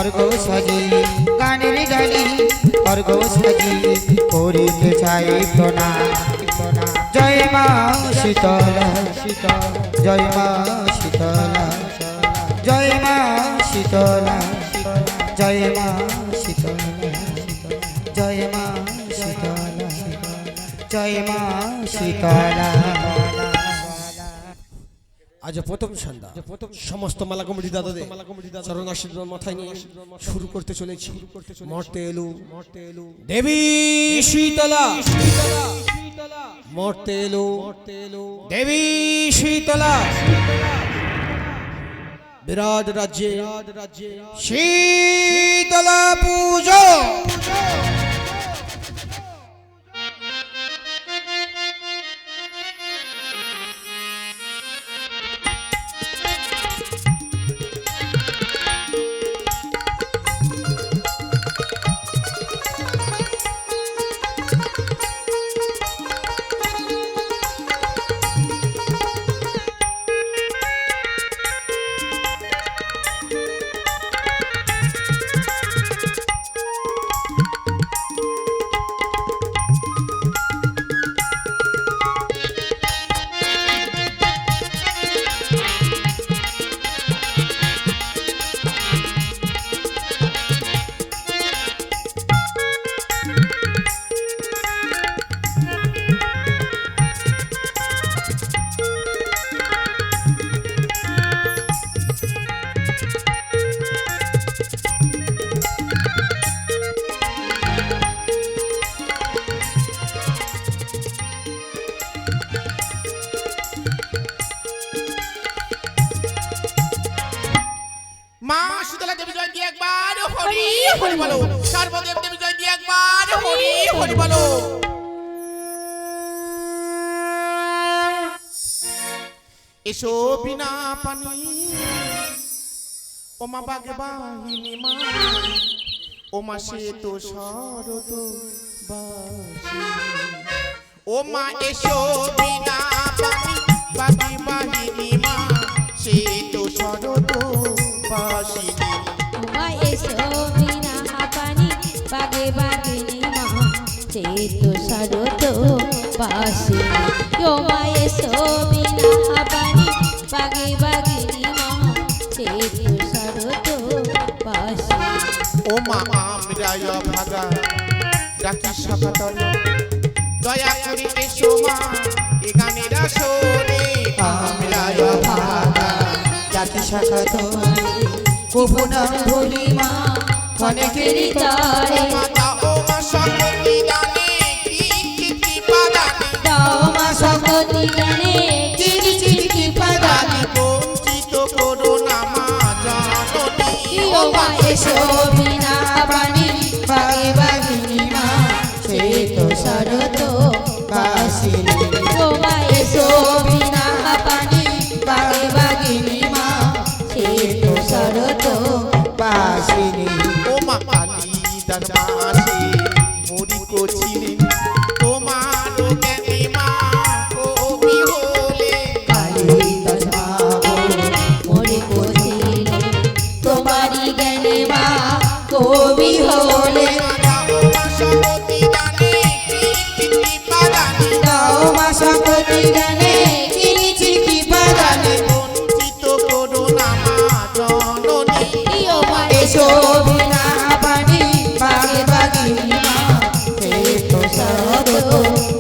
অর্ঘ সাজি গানের গালি অর্ঘ সাজি করিতে চাই প্রণাম। জয় মা শীতলা জয় মা শীতলা জয় মা শীতলা জয় মা শীতলা জয় মা শীতলা জয় মা শীতলা। আজ প্রথম সন্ধ্যা সমস্ত মালা কমিটি দাদাদের চরণ আশীর্বাদ মাথায় নিয়ে শুরু করতে চলেছি। মর্তে এলু দেবী শীতলা মর্তে এলু দেবী শীতলা বিরাট রাজ্যে শীতলা পূজা। মা শীতলা দেবী জয় দিয়ে একবার হরি হরি বলো। সর্বদেব দেবী জয় দিয়ে একবার হরি হরি বলো। এসো বিনা পানি ও মা বাগে বাহিনী মা ও মা সে তো শরত বাসি ও মা এসো বিনা পানি বাগে বাহিনী মা সে তো শরত বাসিনী মা এসো বিনা পানি বাগে বাগিনী মা সে তো শরত বাসিনী ও মা এসো বিনা পানি বাগে বাগিনী মা সে তো শরত বাসিনী ও মা আমরায় ভাগা ডাকি সকাতল দয়া করে এসো মা এ গানের আসরে আমরায় ভাগা জাতি শাখা তোরে কবু না ভুলি মা অনেকেরই তরে। মাতা ও মা সকলি গানে কি পাদানে দাও মা সকলি গানে চিরি চিরি পাদানি বঞ্চিত করো না মা জননী ও মা এসো বিনা পানি বাগে বাগিনী মা সে তো শরত বাসিনী। ও মা এসো বিনা পানি বাগে বাগিনী মা সে তো শরত বাসিনী। ও মা কালী দাসে মুড়ি কছিলেন তোমার জ্ঞানী মা কবি হলে কালিদাস মা গো মোরে কোথিলে তোমারি জ্ঞানে মা কবি হলে। মাতা ও মা সকলি গানে কি পাদানে দাও মা সকতি গানে চিরি চিরি পাদানি বঞ্চিত করো না মা জননী ও মা এসো বিনা পানি বাগে বাগিনী মা সে তো শরত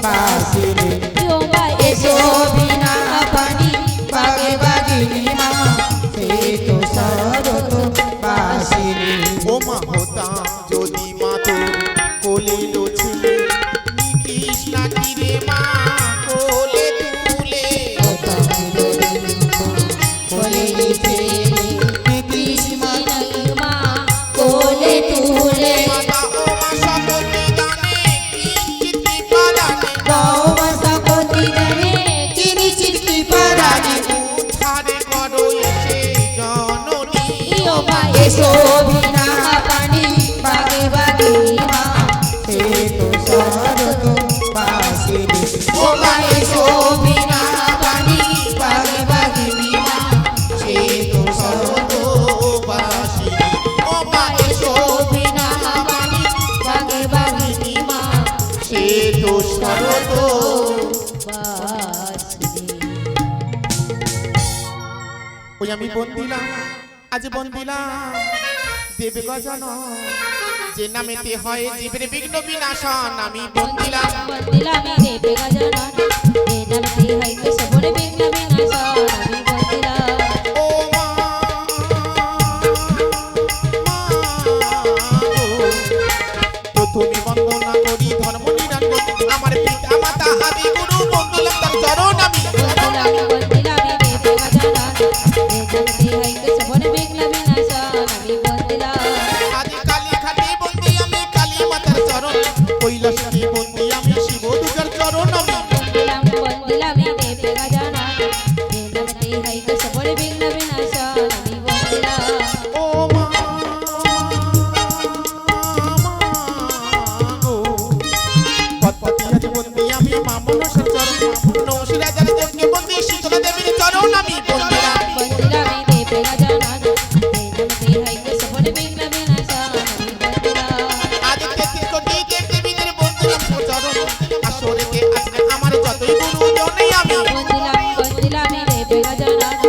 বাসিনী। ও মা এসো বিনা পানি বাগে বাগিনী মা সে তো শরত বাসিনী। ও মা হতাম যদি মা তোর কোলে ছিলে নীতিশ নাকি রে মা কোলে তুলে বলে দিতে নীতিশ মা মা কোলে তুলে মাতা ও মা সকলি গানে কি পাদানে দাও মা সকতি গানে চিরি চিরি পাদানি উদ্ধারে করো এসে জননী ও মা এসো বিনা পানি বাগে বাগিনী মা সে তো শরত বাসিনী। ও মা এসো বিনা পানি বাগে বাগিনী মা সে তো শরত বাসিনী ও মা তো শরত ওই আমি বন্দিলাম আজ বন্দিলাম দেবে গজানন যে নামেতে হয় জীবের বিঘ্ন বিনাশন আমি বন্দিলাম বন্দিলাম দেবে গজানন যে নামেতে হয় সবরে বিঘ্ন বিনাশন আমি বন্দিলাম ও মা তো তুমি বন্দনা করি ধর্ম নিরঞ্জন আমার পিতা মাতা আদি গুরু বন্দিলাম তার চরণ আমি বন্দিলাম বন্দিলাম দেবে গজানন যে নামেতে হয় সবরে বিঘ্ন বিনাশন আমি বন্দিলাম আদি কালী খাটি বন্দি আমি কালী মাতার চরণ কৈলাসে বন্দি আমি শিব দুর্গার চরণ আমি বন্দিলাম বন্দিলাম দেবে গজানন যে নামেতে হয় সবরে বিঘ্ন বিনাশন আমি বন্দিলাম ও মা গো পদ্মতি আজ বন্দি আমি মা মনসার চরণ নমস্কার রাজার যজ্ঞে বন্দি শীতলা দেবীর চরণ আমি বন্দিলাম বন্দিলাম দেবে গজানন যে নামেতে হয় সবরে বিঘ্ন বিনাশন আমি বন্দিলাম আদিত্য ত্রিকোটি দেবীদের বন্দিলাম চরণ আসরেতে আজকে আমার যতই গুরু জনেই আমি বন্দিলাম বন্দিলাম দেবে গজানন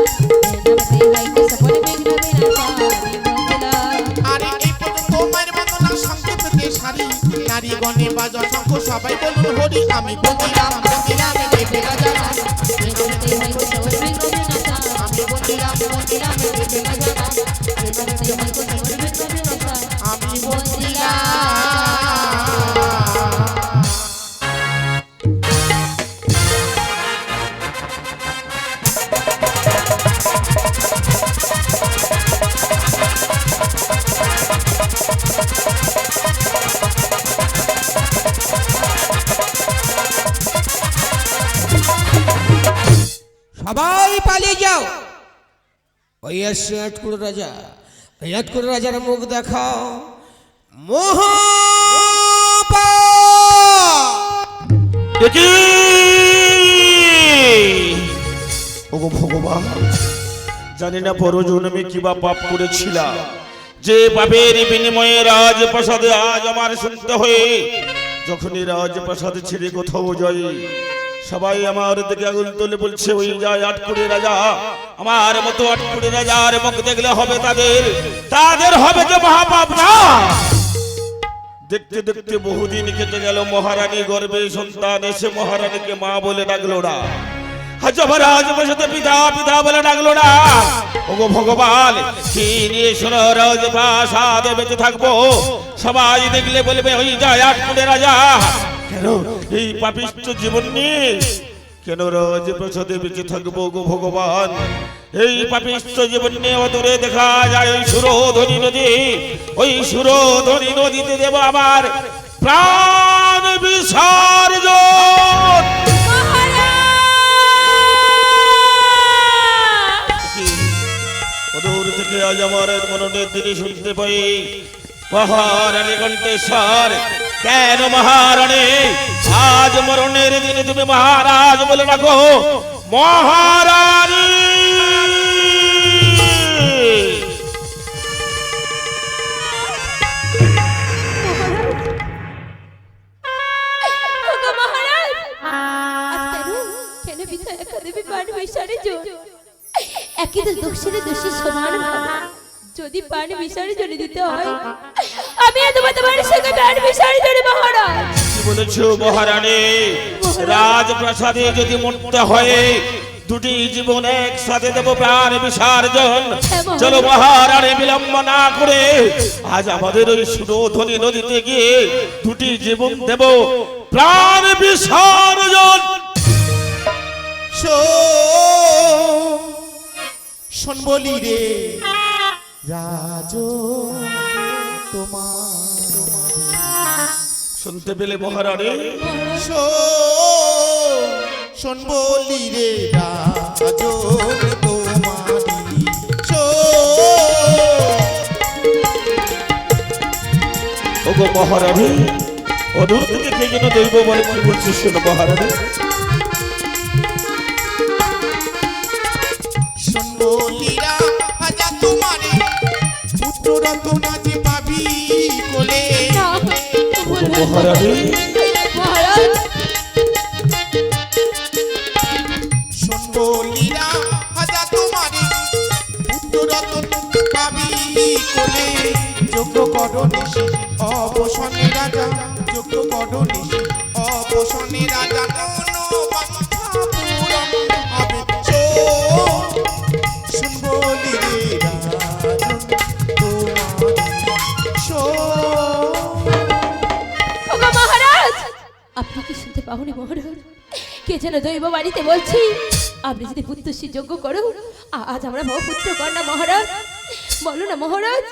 যে নামেতে হয় সবরে বিঘ্ন বিনাশন আমি বন্দিলাম আরে এই পর্যন্ত মায়ের বন্দনা সংক্ষেপে সারি নারী গণে বাজা শঙ্খ সবাই বলুন হরি আমি বন্দিলাম বন্দিলাম দেবে গজানন যে নামেতে হয় সবরে বিঘ্ন বিনাশন আমি বন্দিলাম বন্দিলাম দেবে গজানন যে নামেতে হয় সবরে বিঘ্ন বিনাশন আমি বন্দিলাম সবাই পালিয়ে যাও ওই এসে আটকুড়ো রাজা ওই আটকুড়ো রাজার মুখ দেখাও ওগো ভগবান জানি না পর জন্মে কি বা পাপ করেছিলাম যে পাপের বিনিময়ে রাজপ্রাসাদে আজ আমার শুনতে হয়ে যখনই রাজপ্রাসাদে ছেড়ে কোথাও যাই সবাই আমার দিকে আঙুল তুলে বলছে ওই যায় আটকুড়ে রাজা আমার মতো আটকুড়ে রাজার মুখ দেখলে হবে তাদের হবে যে মহাপাপ না দেখতে দেখতে বহুদিন কেটে গেল মহারানী গর্ভে সন্তান এসে মহারানীকে মা বলে ডাকলো না রাজপ্রাসাদে পিতা পিতা বলে ডাকলো না ওগো ভগবান কি নিয়ে শোনো রাজপ্রাসাদে বেঁচে থাকবো সবাই দেখলে বলবে ওই যায় আটকুড়ে রাজা কেন এই পাপিষ্ঠ জীবন নিয়ে কেন রাজপ্রাসাদে বেঁচে থাকবো গো ভগবান এই পাপিষ্ঠ জীবন নিয়ে অদূরে দেখা যায় ওই সুরধনী নদী ওই সুরধনী নদীতে দেব আমার প্রাণ বিসর্জন অদূর থেকে আজ আমার মনের দিনে শুনতে পাই মহারানী কণ্ঠেশ্বর কেন মহারানী আজ মরণের দিনে তুমি মহারাজ বলে রাখো মহারানী ওগো মহারাজ আজ কেন পিতা একাদেবী পান বিসারে জোর একই তো দোষের দোষী সমান ভাবে যদি পান বিসর্জন দিতে হয় আমি তোমার সঙ্গে পান বিসর্জন মহারাজ কি বলেছো মহারানী রাজপ্রাসাদে যদি মরতে হয় দুটি জীবন একসাথে দেব প্রাণ বিসর্জন চলো মহারানী বিলম্ব না করে আজ আমাদের ওই সুরধনী নদীতে গিয়ে দুটি জীবন দেব প্রাণ বিসর্জন শোন বলি রে রাজ তোমার শুনতে পেলে মহারানী শোন বলি রে রাজ তোমারি ওগো মহারানী অদূর থেকে কে যেন দৈব বলে কি বলছিস শোনো মহারানী শোন বলিরা আজা তোমারে পুত্র রত্ন যে পাবি কোলে মহারানী মহারাজ বড় নিশি অবসনে রাজা যোগ্য বড় নিশি অবসনে রাজা মনোবাঞ্ছা পূরণ হবে শুন বলি রে রাজন তোমার ওগো মহারাজ, আপনি কি শুনতে পাওনি মহারাজ? কে যেন দৈব বাড়িতে বলছি, আপনি যদি পুত্রশ্রী যোগ্য করুন, আজ আমরা পুত্র কন্যা মহারাজ। বলো না মহারাজ,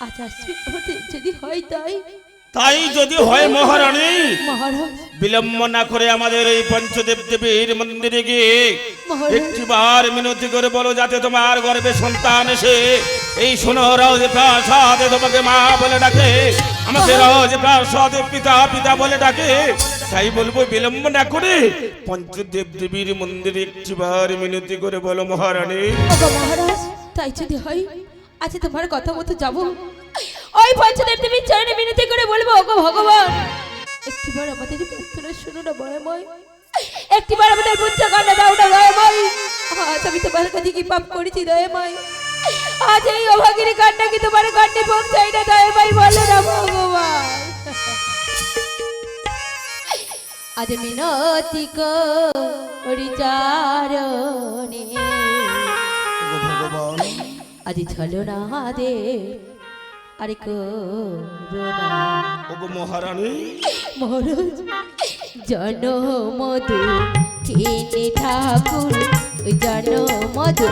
আজ আসবে আমাদের যদি হয় তাই। তাই যদি হয় মহারানী, মহারাজ বিলম্ব না করে আমাদের এই পঞ্চদেব দেবীর মন্দিরে গিয়ে মহারাজ। একটিবার মিনতি করে বলো, যাতে তোমার গর্ভে সন্তান এসে এই সোনার প্রাসাদে তোমাকে মা বলে ডাকে, আমাকে রাজ প্রাসাদে পিতা পিতা বলে ডাকে। তাই বলবো বিলম্ব না করে পঞ্চদেব দেবীর মন্দিরে একটিবার মিনতি করে বলো মহারানী। ওগো মহারাজ, তাই যদি হয় আজ তোমার কথা মতো যাবো, ওই পঞ্চদেব দেবীর চরণে মিনতি করে বলবো, ওগো ভগবান, একটিবার আমাদের প্রার্থনা শুনো না ভয়ময়, একটিবার আমাদের পুত্র কন্যা দাও না ভয়ময়। আজ আমি তোমার কাছে কি পাপ করেছি দয়াময়? আজ এই অভাগিনী কান্না কি তোমার কন্যে পৌঁছাই না দয়াময়, বলো না ভগবান। আজ মিনতি করি চরণে, আজ ছলো না দে আরে করোনা। ওগো মহারানী, মহারাজ জনমধু কেনে ঠাকুর, জনমধু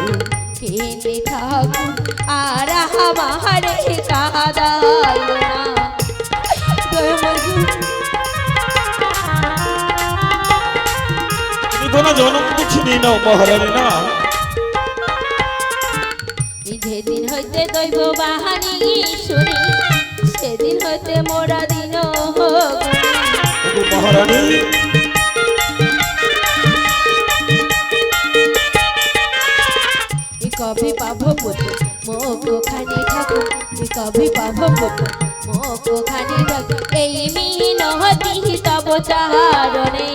কেনে ঠাকুর, আর আমারে কাদায় না তুমি কোনো জনম দেখিনি না মহারানী না? যেদিন হইতে দৈব বাহানি শুনি, সেদিন হইতে মোরা দিন ওগো মহারানী, কবি পাব পুত্র মোকো খানি ঠাকুর, কবি পাব পুত্র মোকো খানি ঠাকুর। এই মিনতি তব চারণে,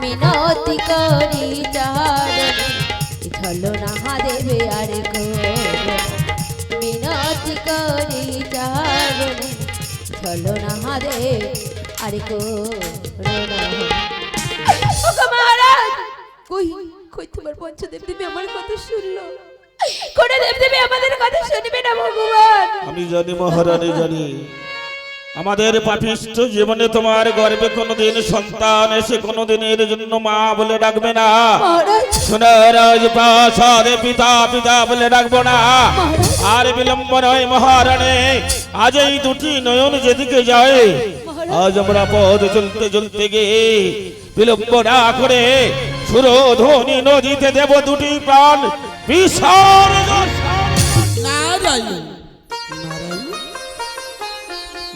মিনতি করি চারণে, ছলো না দেবে আর করোনা। মিনতি করি চারণে, ছলো না দে আর করোনা। ওগো মহারাজ, কই কই তোমার পঞ্চদেব দেবী আমার কথা শুনলো? কোন দেব দেবী আমাদের কথা শুনবে না ভগবান? আমি জানি মহারানী, জানি আমাদের পাপিষ্ঠ জীবনে তোমার গর্ভে কোনোদিন সন্তান এসে কোনোদিনের জন্য মা বলে ডাকবে না, মহারাজ সোনার প্রাসাদে পিতা পিতা বলে ডাকবো না। আর বিলম্ব নয় মহারানী, আজ এই দুটি নয়ন যেদিকে যায়, আজ আমরা পথ চলতে চলতে গিয়ে বিলম্ব না করে সুরধ্বনি নদীতে দেব দুটি প্রাণ বিসর্জন। নারায়ণ নারায়ণ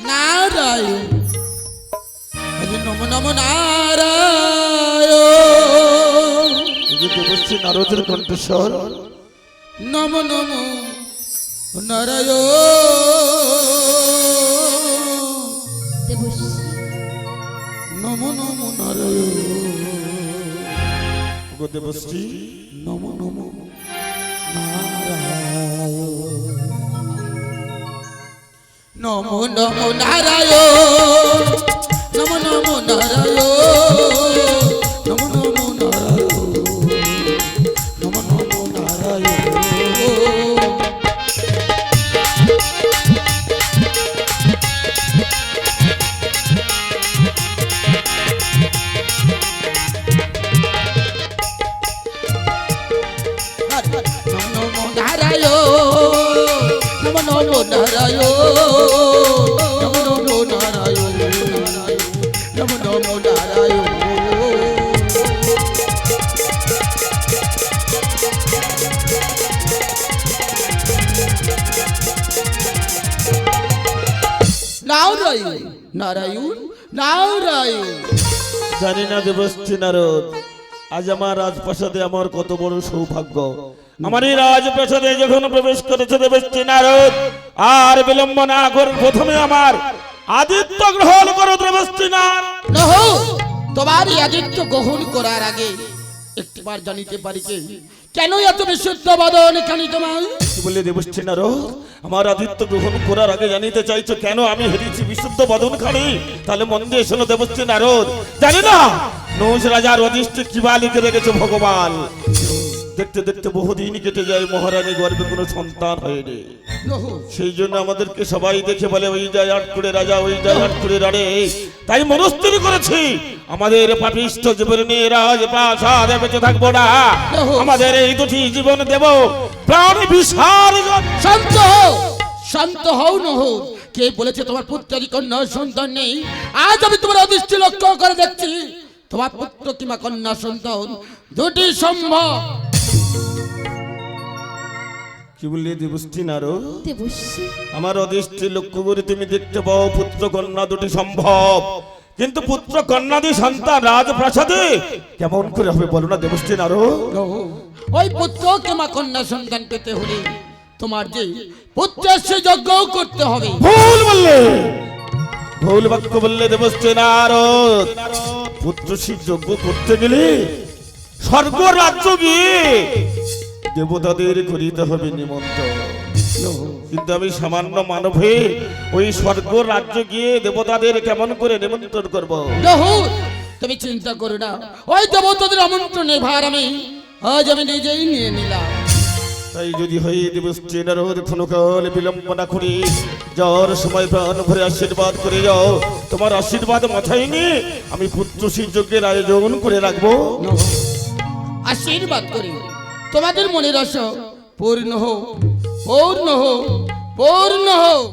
নারায়ণ, হরি নম নম নারায়ণ, দেবশ্রী নারদের কণ্ঠস্বর। নম নম নারায়ণ, দেবশ্রী নম নম নারায়ণ, ওগো দেবশ্রী, নম নম নারায়ণ, নম নম নারায়ণ, নম নম নারায়ণ, নম নম নারায়ণ, নম নম নারায়ণ। নম নম নারায়ণ, নম নম নারায়ণ, নম নম নারায়ণ। নারায়ণ নারায়ণ নারায়ণ। জানি না দেবশ্রী নারদ, আজ আমার রাজপ্রাসাদে আমার কত বড় সৌভাগ্য। আমার এই রাজপ্রাসাদে যখন প্রবেশ করেছে দেবশ্রী নারদ, আর বিলম্ব না করে প্রথমে আমার আদিত্য গ্রহণ করো দেবশ্রী নারদ। নহো, তোমার এই আদিত্য গ্রহণ করার আগে একটিবার জানিতে পারি যে কেন এত বিশুদ্ধ বদন এখানে তোমার? কি বললে দেবশ্রী নারদ? আমার আদিত্য গ্রহণ করার আগে জানিতে চাইছো কেন আমি হেরেছি বিশুদ্ধ বদন খানি? তাহলে মন দিয়ে শোনো দেবশ্রী নারদ, জানি না নৌশ রাজার অদৃষ্টে কিবা লিখে রেখেছে ভগবান। দেখতে দেখতে বহুদিন কেটে যায়, মহারানী গর্ভে কোনো সন্তান হয়নি। সেই জন্য আমাদেরকে সবাই দেখে বলে ওই যায় আটকুড়ে রাজা, ওই যায় আটকুড়ে রাড়ে। তাই মনস্থির করেছি আমাদের পাপিষ্ঠ জীবন নিয়ে রাজপ্রাসাদে বেঁচে থাকবো না। আমাদের এই দুটি জীবন দেব প্রাণ বিসর্জন। শান্ত হও, শান্ত হও নহর। কে বলেছে তোমার পুত্রের কন্যা সন্তান নেই? আজ আমি তোমার অদৃষ্টি লক্ষ্য করে দেখছি তোমার পুত্র কিংবা কন্যা সন্তান দুটি সম্ভব। কি বললি দেবশ্রী নারদ? দেবশ্রী, আমার অদৃষ্টি লক্ষ্য করে তুমি দেখতে পাও পুত্র কন্যা দুটি সম্ভব, কিন্তু পুত্র কন্যাদি সন্তান রাজপ্রাসাদে কেমন করে হবে বলো না দেবশ্রী নারদ? ওই পুত্র কিংবা কন্যা সন্তান পেতে হলে তোমার যে পুত্রের সে যজ্ঞ করতে হবে। ভুল বললে, ভুল বাক্য বললে দেবশ্রী নারদ। পুত্র শিব যজ্ঞ করতে গেলে স্বর্গ রাজ্য গিয়ে দেবতাদের করিতে হবে নিমন্ত্রণ, কিন্তু আমি সামান্য মানব হয়ে ওই স্বর্গ রাজ্য গিয়ে দেবতাদের কেমন করে নিমন্ত্রণ করব? নহর, তুমি চিন্তা করো না, ওই দেবতাদের আমন্ত্রণের ভার আজ আমি নিজেই নিয়ে নিলাম। তাই যদি হয়ে দেবশ্রী নারদ ক্ষণকাল বিলম্ব না করি যাওয়ার সময় প্রাণ ভরে আশীর্বাদ করে যাও। তোমার আশীর্বাদ মাথায় নিয়ে আমি পুত্র শিব যজ্ঞের আয়োজন করে রাখবো। আশীর্বাদ করি তোমাদের মনের আশা পূর্ণ হোক, পূর্ণ হোক, পূর্ণ হোক।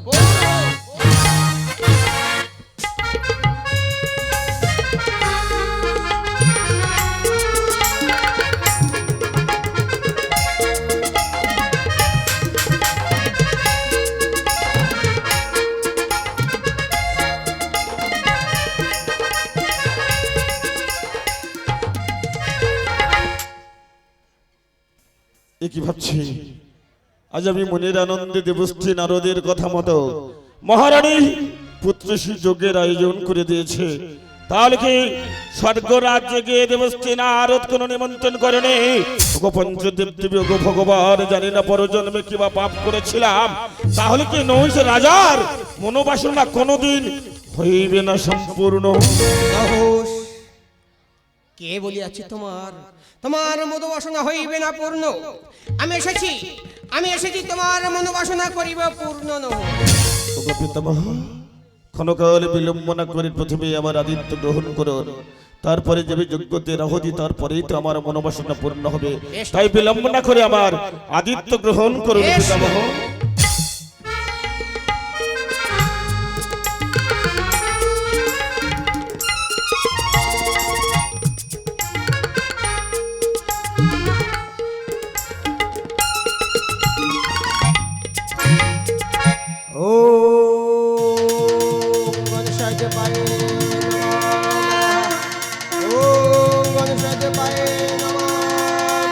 এ কি ভাবছি, আজ আমি মনের আনন্দে দেবশ্রী নারদের কথা মতো মহারানী পুত্রশ্রী যজ্ঞের আয়োজন করে দিয়েছে। তাহলে কি স্বর্গ রাজ্যে গিয়ে দেবশ্রী নারদ কোনো নিমন্ত্রণ করেনি? ওগো পঞ্চদেব দেবী, ওগো ভগবান, জানি না পরজন্মে কিবা পাপ করেছিলাম, তাহলে কি নৌশ রাজার মনোবাসনা কোনোদিন হইবে না সম্পূর্ণ? সাহস! কে বলিয়াছে তোমার তোমার মনোবাসনা হইবে না পূর্ণ? আমি এসেছি তোমার মনোবাসনা করিব পূর্ণ নহ। ওগো পিতামহ, ক্ষণকাল বিলম্ব না করে প্রথমে আমার আদিত্য গ্রহণ করুন, তারপরে যাবে যজ্ঞতে রাহুদি, তারপরেই তো আমার মনোবাসনা পূর্ণ হবে। তাই বিলম্ব না করে আমার আদিত্য গ্রহণ করুন পিতামহ। ও গণেশায় পায়ে নমঃ, ও গণেশায় পায়ে নমঃ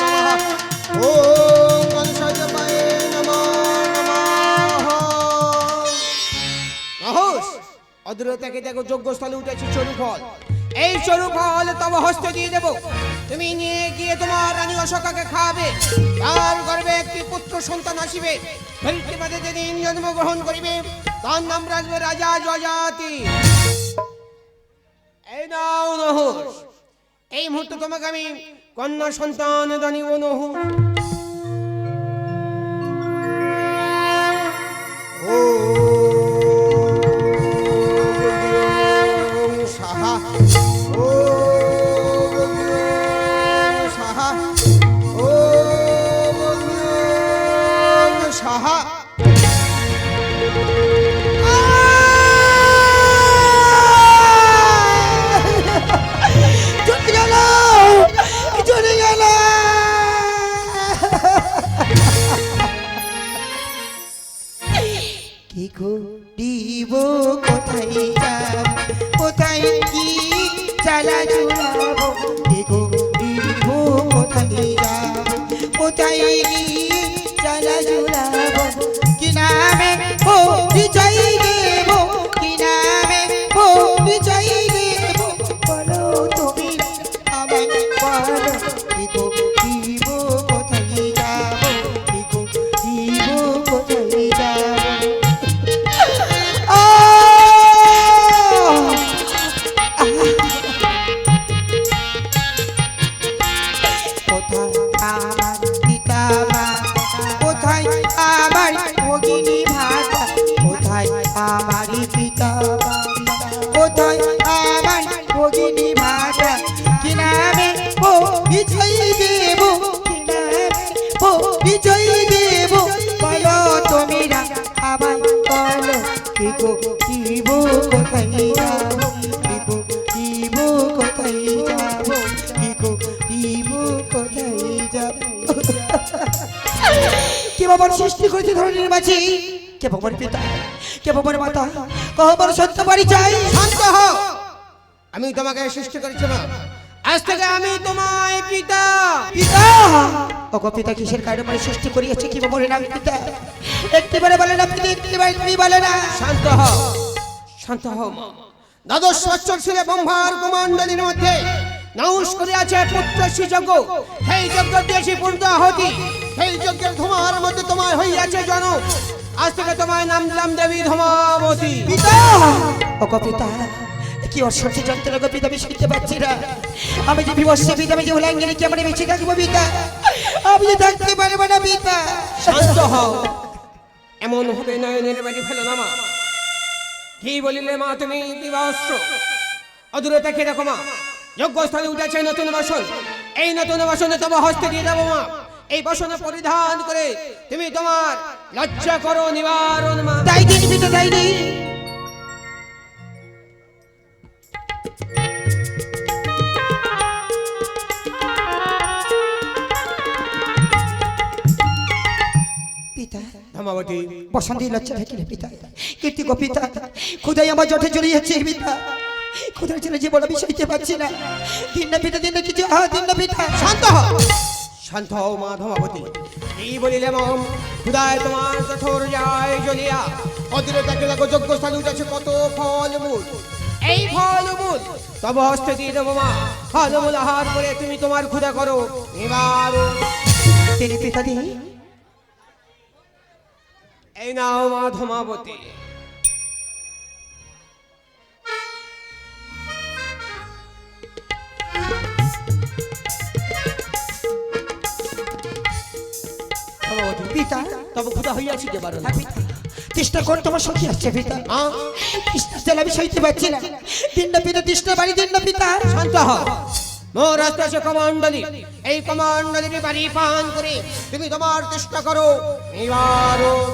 নমঃ, ও গণেশায় পায়ে নমঃ নমঃ। সাহস! অদূরতাকে দেখো, যজ্ঞস্থলে উঠেছে চরুফল। এই চরুফল তব হস্তে দিয়ে দেব, তুমি নিয়ে গিয়ে তোমার রানী অশোকাকে খাওয়াবে। তার গর্ভে একটি পুত্র সন্তান আসিবে, ধরিত্রী মাতা যেদিন জন্মগ্রহণ করিবে তার নাম রাখবে রাজা যজাতি। এই নাও নহর, এই মুহূর্তে তোমাকে আমি কন্যা সন্তান দানিব নহর। ও সাহা, ও সাহা, ও সাহা। চলে গেল, চলে গেল। কি করিব, কোথায় যাব, কোথায় কি চালা চুলাব, কি করিব, কোথায় যাব, কোথায় কি চালা চুলাব, কি নামে পরিচয় দেব, কি নামে পরিচয় দেব, বলো তুমি আমায় বলো, কি করিব, কোথায় না কি নামে পরিচয় দেব কি নামে পরিচয় দেব বলো তুমিরা আমায় বলো কি গো দিব কোথায় যাব কি গো দিব কোথায় যাব কি গো দিব কোথায় যাব কে বাবার সৃষ্টি করেছে ধরনের মাঝে কে বাবার পিতা কে বাবার মাতা কহবার সত্য পরিচয় শান্ত হও। আমি তোমাকে সৃষ্টি করেছি মা, আজ থেকে আমি তোমায় পিতা। পিতা ওগো পিতা কিসের কারণে সৃষ্টি করিয়াছে কি বাবার নাম পিতা একটিবারে বলে না পিতা একটিবারে তুমি বলে না শান্ত হও, শান্ত হও মা। দ্বাদশ বৎসর ছিল ব্রহ্মার কুমণ্ডলীর মধ্যে নাউস করিয়াছে পুত্র শ্রীযজ্ঞ, সেই যজ্ঞ দিয়েছি পূর্ণ আহতি, সেই যজ্ঞের ধোঁয়ার মধ্যে তোমার হইয়াছে জনক। আজ থেকে তোমায় নাম দিলাম দেবী ধূমাবতী। পিতা ওগো পিতা কি অসহ্য যন্ত্রণা গো পিতা আমি সইতে পারছি না আমি যে বিবস্ত্র পিতা আমি যে হুলাঙ্গিনী কি আমার বেঁচে থাকবো পিতা আমি যে থাকতে পারবো না পিতা শান্ত হও, এমন ভাবে নয়নের বাড়ি ফেলো না মা। কি বলিলে মা তুমি দিবাস্ত্র? অদূরে দেখে দেখো মা, যজ্ঞস্থলে উঠেছে নতুন বাসন, এই নতুন বাসনে তোমার হস্তে দিয়ে দেবো মা। এই বাসনে পরিধান করে তুমি তোমার লজ্জা করো নিবারণ মা। তাই দিন পিতা তাই দিন পিতা ধূমাবতী বসন্তী লজ্জা থাকিলে পিতা কীর্তি গো পিতা খুদাই আমার জঠে চলে যাচ্ছে পিতা খুদার ছেলে জীবন আমি সইতে পারছি না দিন না পিতা দিন না কিছু দিন না পিতা শান্ত হও, শান্ত হও মা ধূমাবতী। এই বলিলে মম খুদায় তোমার কঠোর যায় জ্বলিয়া। অদূরে দেখে দেখো যজ্ঞস্থানে উঠেছে কত ফলমূল, এই ফলমূল তব হস্তে দিয়ে দেবো মা। ফলমূল আহার করে তুমি তোমার ক্ষুধা করো নিবারণ। তিনি পিতা দিন এই নাও মা ধূমাবতী। ধূমাবতী, পিতা তব ক্ষুধা হইয়াছি যে বারণ। পিতা তৃষ্ণা কোন তোমার সখী আসছে পিতা মা তৃষ্ণা জল আমি সইতে পারছি না দিন না পিতা তৃষ্ণা বাড়ি দিন না পিতা শান্ত হও, মোর হস্তে আছে কমণ্ডলী, এই কমণ্ডলীর বাড়ি পান করে তুমি তোমার চেষ্টা করো নিবারণ।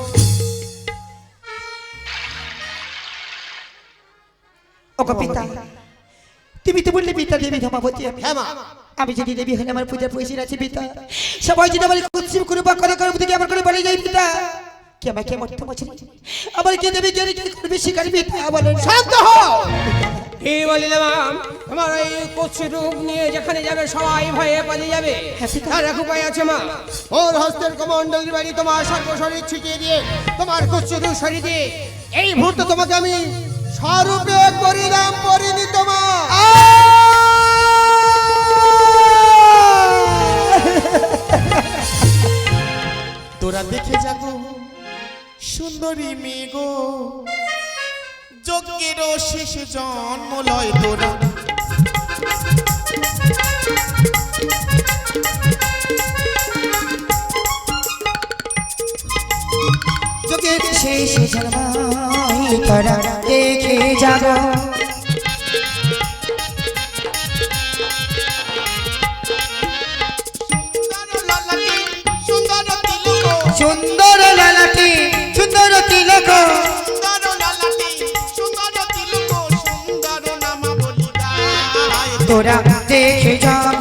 ওগো পিতা তুমি তো বললে পিতা দেবী ধূমাবতী হ্যাঁ মা, আমি যদি দেবী হলে আমার পূজা পয়সা আছে পিতা সবাই যদি আমার কুৎসিম করে বা করে করে বুঝে আমার করে বলে যাই পিতা কে আমাকে মরতে বলছে আমার কে দেবী কে করবে শিকার পিতা বলেন শান্ত হও। কি বলিলে মাম, তোমার এই কুৎসিত রূপ নিয়ে যেখানে যাবে সবাই ভয়ে পালিয়ে যাবে। তার এক উপায় আছে মা, ওর হস্তের কমণ্ডলীর বাড়ি তোমার সর্বশরীর ছিটিয়ে দিয়ে তোমার কুৎসিত রূপ সরিয়ে দিয়ে এই মুহূর্তে তোমাকে আমি স্বরূপে করিলাম পরিণীত মা। তোরা দেখে যাবো সুন্দরী মেঘো যজ্ঞেরও শেষ জন্মলয় তোরা যোগের শেষ জন্মাই তারা দেখে যাব সুন্দর লালাটি সুন্দর তিলক তোরা দেখে যাব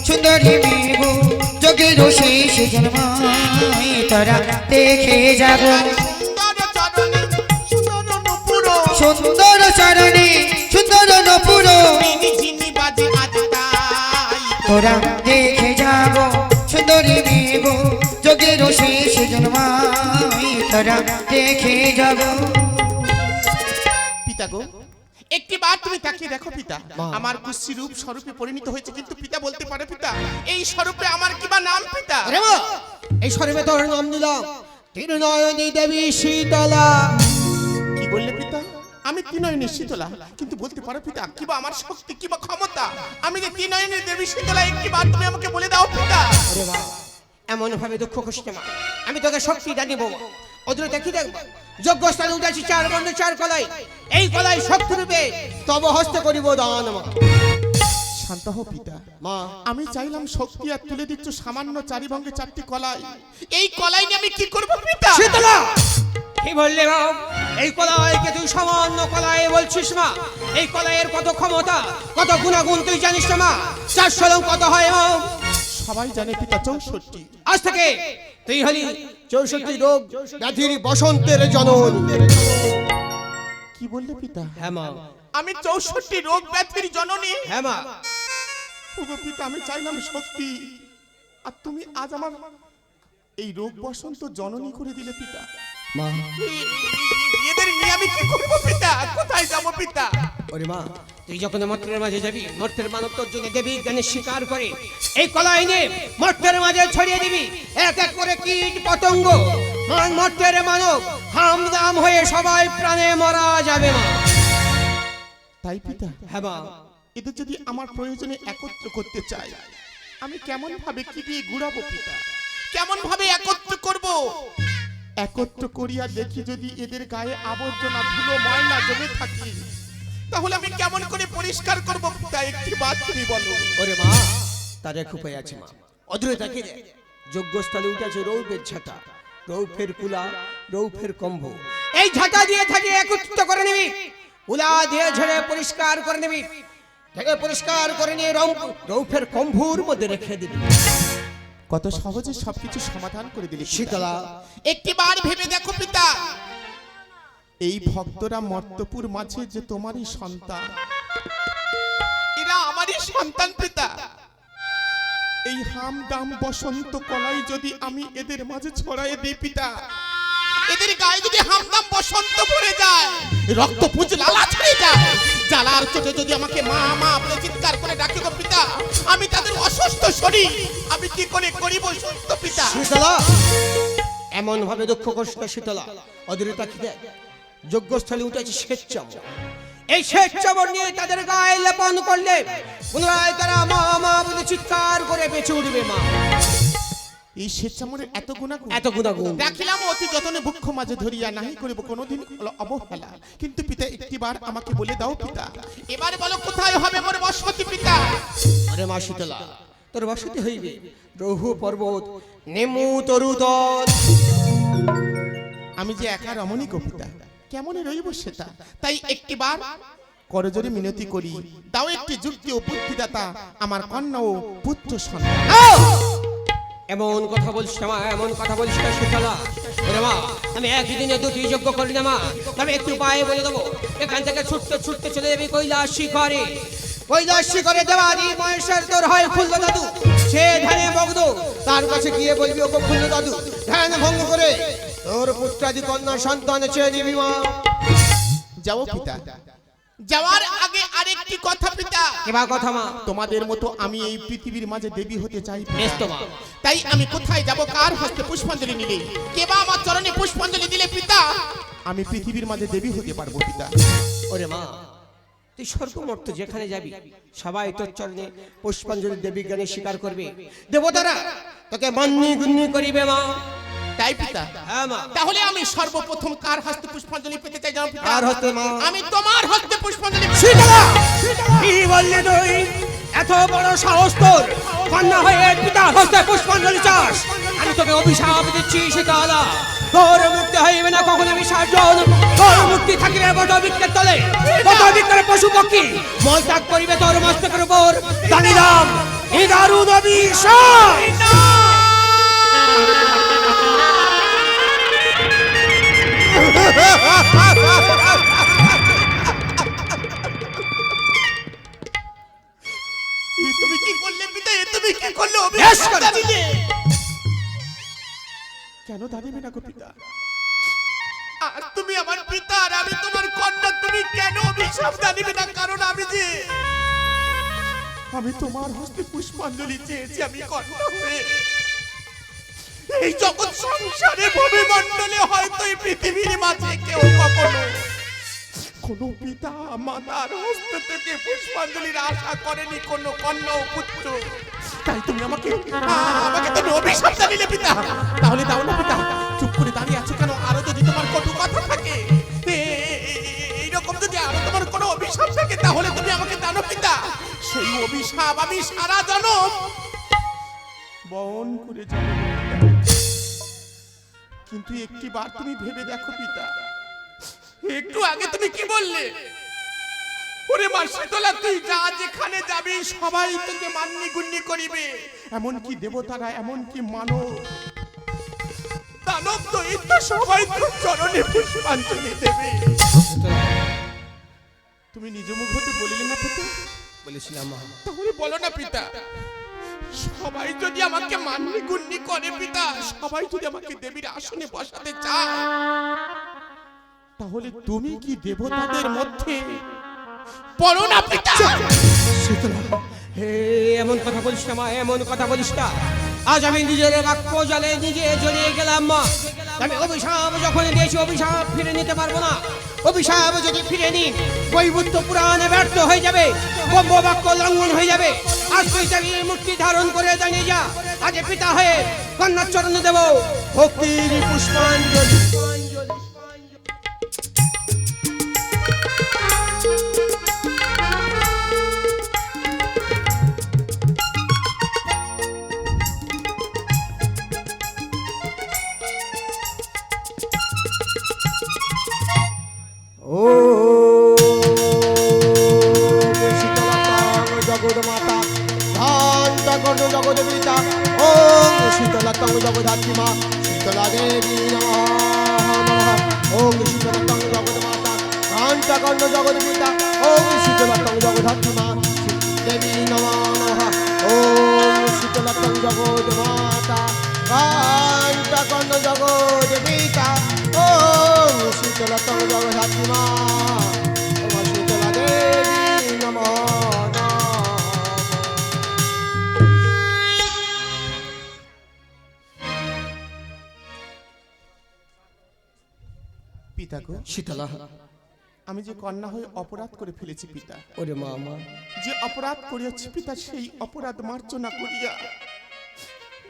সুন্দরী মেঘ যোগের শেষ জন্মাই তারা দেখে যাব সুন্দর চরণে সুন্দর নপুর তোরা দেখে যাব সুন্দরী মেঘ যোগের শেষ জন্মাই তোরা দেখে যাব পিতা গো একটি বার তুমি তাকিয়ে দেখো পিতা আমার কুৎসি রূপ স্বরূপে পরিণত হয়েছে কিন্তু পিতা বলতে পারে পিতা এই স্বরূপে আমার কিবা নাম পিতা আরে মা, এই স্বরূপে তোর নাম দিলাম তিরুনয়নী দেবী শীতলা। কি বললে পিতা আমি তিনয়নী শীতলা কিন্তু বলতে পারো পিতা কিবা আমার শক্তি কিবা ক্ষমতা আমি যে তিনয়নী দেবী শীতলা একটি বার তুমি আমাকে বলে দাও পিতা আরে মা, এমন ভাবে দুঃখ কষ্ট মা, আমি তোকে শক্তি জানিব। ওদের দেখি দেখবো যজ্ঞস্থানে উঠেছি চার বন্ধ চার কলাই, এই কলাই শক্তি রূপে তব হস্তে করিব দান মা। শান্ত হও পিতা। মা আমি চাইলাম শক্তি আর তুলে দিচ্ছ সামান্য চারিভঙ্গে 4টি কলাই। এই কলাই নিয়ে আমি কি করব পিতা? শীতলা কি বললে মা? এই কলাইকে তুই সামান্য কলাই বলছিস মা? এই কলাইয়ের কত ক্ষমতা, কত গুণাগুণ তুই জানিস না মা? 4 কত হয় মা? সবাই জানে পিতা 64। আজ থেকে তুই হলি 64 রোগ ব্যাধির বসন্তের জননী। কি বললে পিতা? হ্যাঁ মা, আমি 64 রোগ ব্যাধির জননী? হ্যাঁ মা। ওগো পিতা, আমি চাইলাম শক্তি, আর তুমি আজ আমার এই রোগ বসন্ত জননী করে দিলে পিতা। মা এদের নিয়ে আমি কি করব পিতা? কোথায় যাব পিতা? ওরে মা, তুই যখন মর্তের মাঝে যাবি, মর্তের মানব তোর জন্য দেবী জ্ঞানের স্বীকার করে এই কলাই নিয়ে মর্তের মাঝে ছড়িয়ে দিবি। এক এক করে কীট পতঙ্গ মর্তের মানব হামদাম হয়ে সবাই প্রাণে মারা যাবে মা। তাই পিতা? হ্যাঁ মা। এদের যদি আমার প্রয়োজনে একত্র করতে চাই, আমি কেমন ভাবে কি দিয়ে ঘুরাবো পিতা? কেমন ভাবে একত্র করব? একত্র করিয়া দেখি যদি এদের গায়ে আবর্জনা ধুলো ময়লা জমে থাকে, তাহলে আমি কেমন করে পরিষ্কার করব পিতা? একটি বাত তুমি বলো। ওরে মা, তার এক উপায় আছে মা। অদূরে তাকে যজ্ঞস্থলে উঠেছে রৌপের ঝাঁটা, রৌপের কুলা, রৌপের কম্ভ। এই ঝাঁটা দিয়ে থাকে একত্রিত করে নিবি, কুলা দিয়ে ঝেড়ে পরিষ্কার করে নিবি, থেকে পরিষ্কার করে নিয়ে রৌপের কম্ভুর মধ্যে রেখে দিবি। কত সহজে সবকিছু সমাধান করে দিলি শীতলা, একটিবার ভেবে দেখো পিতা, এই ভক্তরা মর্তপুর মাঝে যে তোমারই সন্তান, এরা আমারই সন্তান পিতা। এই হাম দাম বসন্ত কলাই যদি আমি এদের মাঝে ছড়াই দিই পিতা, এদের গায়ে যদি হামদাম বসন্ত পড়ে যায়, রক্ত পুজ লালা ছড়ে যায়, জ্বালার চোটে যদি আমাকে মা মা বলে চিৎকার করে ডাকে গো পিতা, আমি তাদের অসুস্থ শরীর আমি কি করে করিব সুস্থ পিতা? শীতলা, এমন ভাবে দুঃখ করিস না শীতলা। অদূরে তাকে দেখ, যজ্ঞস্থলে উঠেছে শ্বেত চামড়। এই শ্বেত চামড় নিয়ে তাদের গায়ে লেপন করলে পুনরায় তারা মা মা বলে চিৎকার করে বেঁচে উঠবে মা। এই স্বেচ্ছামরের এত গুণাগুণ, এত গুণাগুণ দেখিলাম অতি যতনে বুক্ষ মাঝে ধরিয়া নাহি করিব কোনোদিন অবহেলা। কিন্তু পিতা একটিবার আমাকে বলে দাও পিতা, এবারে বলো কোথায় হবে মোর বসতি পিতা? আরে মা শীতলা, তোর বসতি হইবে রঘু পর্বত, নেমু তরুদল। আমি যে একা রমণী গো পিতা, কেমন রইব সেটা? তাই একটিবার করজোরে মিনতি করি, দাও একটি যুক্তি ও বুদ্ধিদাতা আমার কন্যা ও পুত্র সন্তান। এমন কথা বলছিস না মা, এমন কথা বলছিস না শীতলা। ওরে মা, আমি একই দিনে 2টি যজ্ঞ করি না মা, তবে একটু পায়ে বলে দেবো। এখান থেকে ছুটতে ছুটতে চলে যাবি কৈলাস শিখরে। কৈলাস শিখরে দেওয়ারি মহেশ্বর তোর হয় খুল্ল দাদু, সে ধ্যানে মগ্ন। তার কাছে গিয়ে বলবি ওগো খুল্ল দাদু, ধ্যান ভঙ্গ করে তোর পুত্রাদি কন্যা সন্তান চেয়ে দিবি মা। যাও পিতা, যাওয়ার আগে আরেকটি কথা পিতা। কেবা কথা মা? তোমাদের মতো আমি এই পৃথিবীর মাঝে দেবী হতে চাই পিতা। বেশ তো মা। তাই আমি কোথায় যাব, কার হস্তে পুষ্পাঞ্জলি নিলে, কেবা আমার চরণে পুষ্পাঞ্জলি দিলে পিতা আমি পৃথিবীর মাঝে দেবী হতে পারবো পিতা? ওরে মা, তুই স্বর্গমর্ত যেখানে যাবি সবাই তোর চরণে পুষ্পাঞ্জলি দেবী জ্ঞানে স্বীকার করবে। দেবতারা তোকে মান্নি গুন্নি করিবে মা। তাই পিতা? হ্যাঁ মা। তাহলে আমি সর্বপ্রথম কার হস্তে পুষ্পাঞ্জলি পেতে চাই জানো পিতা? কার হস্তে মা? আমি তোমার হস্তে পুষ্পাঞ্জলি পেতে চাই। শীতলা, কি বললি তুই? এত বড় সাহস তোর, কন্যা হয়ে পিতার হস্তে পুষ্পাঞ্জলি চাস? আমি তোকে অভিশাপ দিচ্ছি শীতলা, তোর মুক্তি হইবে না কখনো আমি সার্জন। তোর মুক্তি থাকিবে বটবৃক্ষের তলে, বটবৃক্ষের পশু পক্ষী মল ত্যাগ করিবে তোর মস্তকের উপর। জানিলাম এই দারুণ অভিশাপ। তুমি কি করলে পিতা? তুমি কি করলে? বেশ করে দিলে। কেন দাঁড়িয়ে না গো পিতা? আর তুমি আমার পিতা আর আমি তোমার কন্যা, তুমি কেন অভিশাপ জানিবে না? কারণ আমি তোমার হস্তে পুষ্পাঞ্জলি চেয়েছি আমি কন্যা হয়ে। এই জগৎ সংসারে ভূমিমণ্ডলে হয়তো এই পৃথিবীর মাঝে কেউ কখনো কোনো পিতা মাতার হস্ত থেকে পুষ্পাঞ্জলির আশা করেনি কোনো কন্যা ও পুত্র। তাই তুমি আমাকে তুমি অভিশাপ জানিলে পিতা। তাহলে দাও না পিতা, চুপ করে দাঁড়িয়ে আছো কেন? আরো যদি তোমার কটু কথা থাকে, এইরকম যদি আরো তোমার কোনো অভিশাপ থাকে, তাহলে তুমি আমাকে জানো পিতা। সেই অভিশাপ আমি সারা জনম বহন করে যাব। কিন্তু একটি বার তুমি ভেবে দেখো পিতা, একটু আগে তুমি কি বললে? ওরে মা শীতলা, তুই যা যেখানে যাবি সবাই তোকে মান্যি গুণ্যি করিবে, এমনকি দেবতারা, এমনকি মানব দানব দৈত্য সবাই তোর চরণে পুষ্পাঞ্জলি দেবে। তুমি নিজ মুখ হতে বলিলে না পিতা? বলেছিলাম মা। তাহলে বলো না পিতা, সবাই যদি আমাকে মান্যি গুণ্যি করে পিতা, সবাই যদি আমাকে দেবীর আসনে বসাতে চায়, তাহলে তুমি কি দেবতাদের মধ্যে পড়ো না পিতা? শীতলা, হে এমন কথা বলিস না মা, এমন কথা বলিস না। আজ আমি নিজের বাক্য জলে নিজে জড়িয়ে গেলাম মা। আমি অভিশাপ যখন দিয়েছি অভিশাপ ফিরে নিতে পারবো না। অভিশাপ যদি ফিরে নি, বৈবুদ্ধ পুরাণে ব্যর্থ হয়ে যাবে, ব্রহ্ম বাক্য লঙ্ঘন হয়ে যাবে। আজ তুই দেবী মূর্তি ধারণ করে জানিয়ে যা, আজ পিতা হয়ে কন্যার চরণে দেব ভক্তির পুষ্পাঞ্জলি। ও জগৎমাতা ধান্তা কর্ণ জগৎ পিতা, ওম শীতলা তং জগধাত্রী মা শীতলা দেবী নমঃ। ওম শীতলা তং জগৎমাতা ধান্তা কর্ণ জগৎ পিতা, ওম শীতলা তং জগধাত্রী মা দেবী নমঃ। ওম শীতলা তং জগৎমাতা ধান্তা কর্ণ জগৎ পিতা, ওম শীতলা তং জগধাত্রী মা শীতলা দেবী নমঃ। পিতা গো, শীতলা, আমি যে কন্যা হয়ে অপরাধ করে ফেলেছি পিতা, ওরে মা মা, যে অপরাধ করিয়াছি পিতা, সেই অপরাধ মার্জনা করিয়া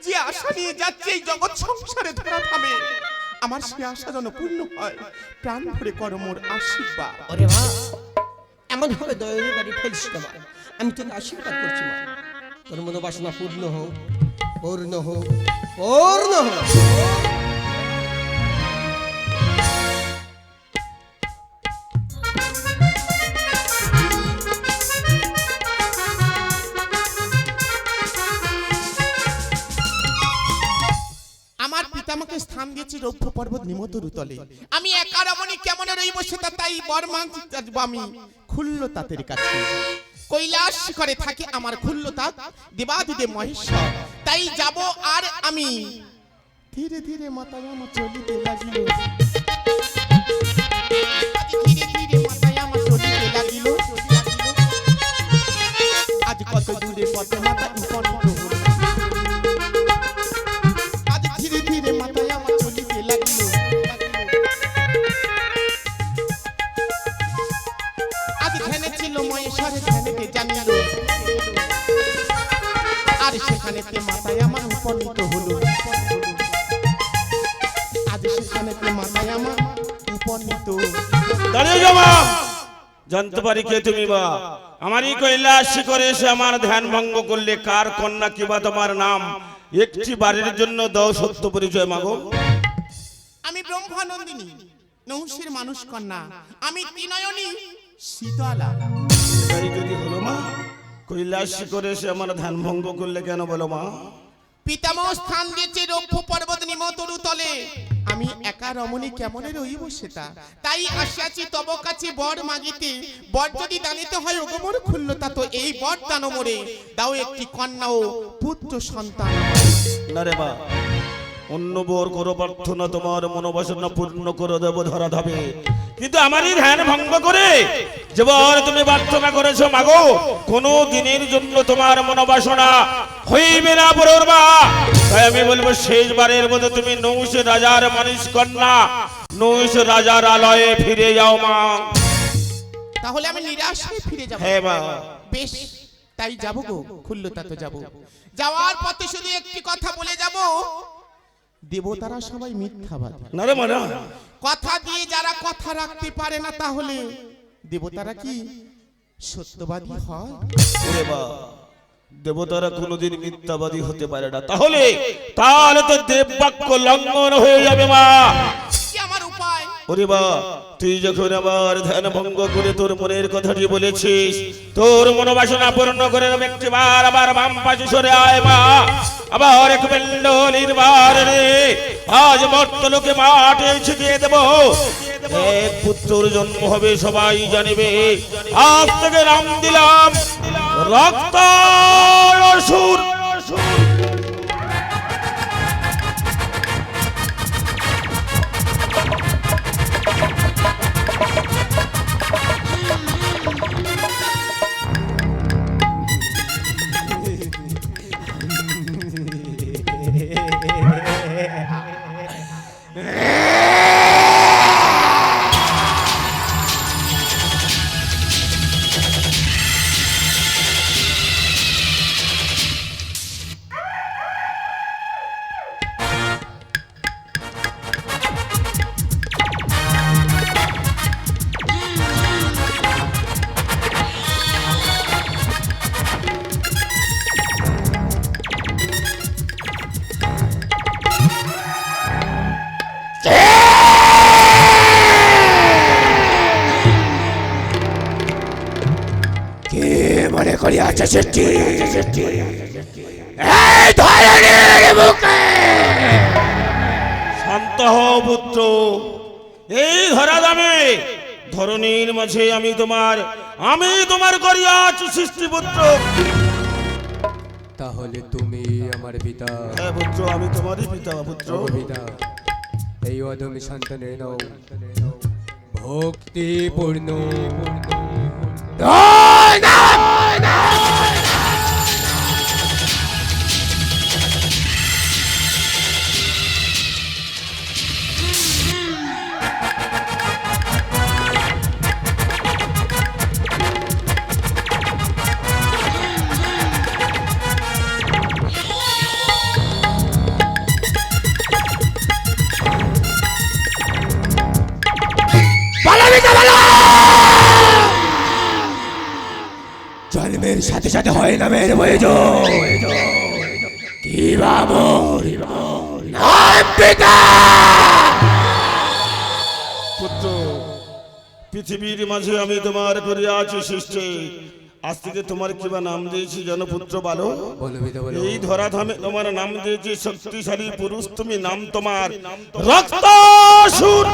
যে আশা নিয়ে যাচ্ছে এই জগৎ সংসারে ধরা থামে, আমার সে আশা যেন পূর্ণ হয়। প্রাণ ভরে করো মোর আশীর্বাদ। ওরে মা, এমন ভাবে দয়ের বাড়ি ফেলছি না মা। আমি তোকে আশীর্বাদ করছি মা, তোর মনোবাসনা পূর্ণ হোক, পূর্ণ হোক, পূর্ণ হোক। আমার পিতা আমাকে স্থান দিয়েছে রৌপ্য পর্বত নিমতরু তলে। আমি একা রমণী কেমন রইব সেটা, তাই বর্মান যাবো আমি খুল্ল তাঁতের কাছে। কৈলাস শিখরে থাকে আমার খুল্ল তাঁত দেবাদিদেব মহেশ্বর, তাই যাব আর আমি ধীরে ধীরে মাথায় আমার চলিতে লাগিল। ধীরে ধীরে মাথায় আমার চলিতে লাগিল। আজ কত দূরে পথে মাথা উপনীত হল। আজ ধীরে ধীরে মাথায় আমার চলিতে লাগিল। আজ ধ্যানে ছিল মহেশ্বরে ধ্যানেতে জানিল, আর সেখানেতে মাথায় আমার উপনীত হলো। আজ সেখানেতে মাথায় আমার উপনীত। দাঁড়িয়ে যাও মা, জানতে পারি কে তুমি বা? আমারই কৈলাস শিখরে এসে আমার ধ্যান ভঙ্গ করলে, কার কন্যা কিবা তোমার নাম? একটি বাড়ির জন্য দাও সত্য পরিচয় মাগো। আমি ব্রহ্মানন্দিনী, নহুষের মানুষ কন্যা। আমি ত্রিনয়নী শীতলা। তাই যদি হলো মা, কৈলাস শিখরে এসে আমার ধ্যান ভঙ্গ করলে কেন বলো মা? পিতামহ স্থান দিয়েছে রৌপ্য পর্বত নিমতরু তলে। আমি একা রমণী কেমন রইব সেটা, তাই আসিয়াছি তব কাছে বর মাগিতে। বর যদি দানিতে হয় ওগমর খুল্লতা, তো এই বর দান মোরে দাও একটি কন্যা ও পুত্র সন্তান। না রে বা, অন্য বর করো প্রার্থনা, তোমার মনোবাসনা পূর্ণ করে দেব ধরা ধাবে। কিন্তু আমারই ধ্যান ভঙ্গ করে যে বর তুমি প্রার্থনা করেছো মাগো, কোন দিনের জন্য তোমার মনোবাসনা হইবে না পূরণ মা। তাই আমি বলবো শেষবারের মতো তুমি নৌশের রাজার মানুষ কন্যা, নৌশের রাজার আলয়ে ফিরে যাও মা। তাহলে আমি নিরাশ হয়ে ফিরে যাব। হ্যাঁ মা। বেশ, তাই যাব গো, খুল্লতা তো যাব। যাওয়ার পথে শুধু একটি কথা বলে যাব, দেবতারা সবাই মিথ্যাবাদী। না রে মা না, কথা দিয়ে যারা কথা রাখতে পারে না, তাহলে দেবতারা কি সত্যবাদী হয়? ওরে বা, দেবতারা কোনোদিন মিথ্যাবাদী হতে পারে না। তাহলে তাহলে তো দেব বাক্য লঙ্ঘন হয়ে যাবে মা। কি আমার উপায়? ওরে বা, তুই যখন আবার ধ্যান ভঙ্গ করে তোর মনের কথাটি বলেছিস, তোর মনোবাসনা পূর্ণ করে একটি বার আবার বাম পাশে সরে আয় মা। আবার এক পিণ্ড নির্বার রে, আজ মর্তলোকে মাঠে ছিটিয়ে দেব। এক পুত্রর জন্ম হবে, সবাই জানিবে। আজ থেকে নাম দিলাম রক্ত অসুর। মনে করি আছে সৃষ্টি এই ধরনের বুকে শান্ত হও পুত্র। এই ধরা দামে ধরনীর মাঝে আমি তোমার করিয়াছি সৃষ্টি পুত্র। তাহলে তুমি আমার পিতা। হ্যাঁ পুত্র, আমি তোমারই পিতা পুত্র। ও পিতা, এই অদম্য সন্তানের নাও ভক্তিপূর্ণ জন্মের সাথে সাথে হয় নামের প্রয়োজন। কি বাবর নাম পিতা। পুত্র, পৃথিবীর মাঝে আমি তোমার করিয়াছি সৃষ্টি। আজ থেকে তোমার কিবা নাম দিয়েছি জানো পুত্র? বলো। বলো পিতা, বলো। এই ধরাধামে তোমার নাম দিয়েছি শক্তিশালী পুরুষ। তুমি নাম তোমার রক্তাসুর।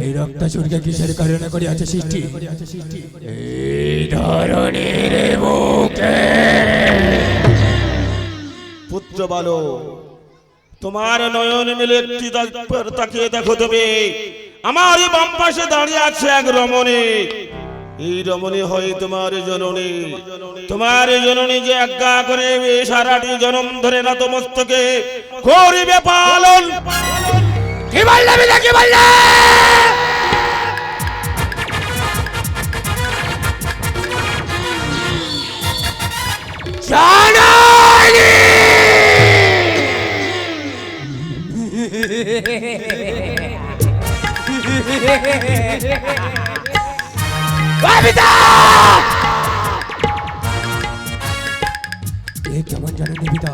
এই রক্তাসুরকে কিসের কারণে করিয়াছে সৃষ্টি? এই ধরনের বুকে পুত্র বলো, তোমার নয়ন মিলে একটি তাকিয়ে দেখো তুমি। আমার এই বাম পাশে দাঁড়িয়ে আছে এক রমণী। এই রমণী হয় তোমার জননী। তোমার জননী যে আজ্ঞা করে সারাটি জনম ধরে নতমস্তকে করিবে পালন। কি বললে পিতা, কি বললে? জানানি পিতা। এ কেমন জননী পিতা?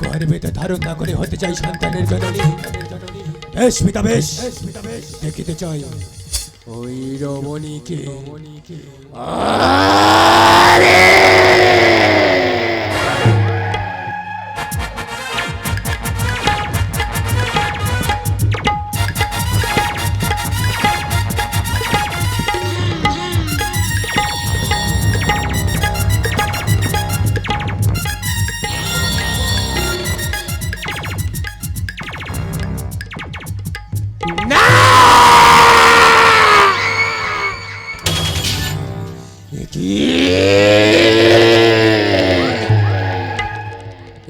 গর্ভেতে ধারণ না করে হতে চাই সন্তানের জননী। বেশ পিতা, বেশ দেখিতে চাই ওই রমণীকে।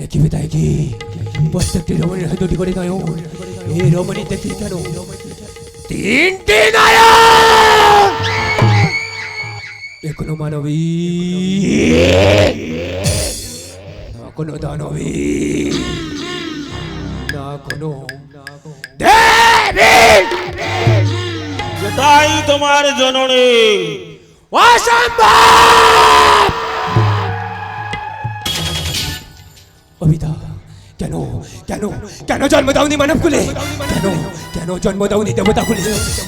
একই পিতা, একই প্রত্যেকটি রমণীর হাতে দুটি করে নয়। এই রমণী দেখি কেন তিনটি নয়ন। এখনো মানবী, না কোনো দানবী, না কোনো দেবী। তাই তোমার জননী অসম্ভব! অবিদা, কেন কেন কেন জন্ম দাওনি মানব কুলে? কেন কেন জন্ম দাওনি দেবতা কুলে?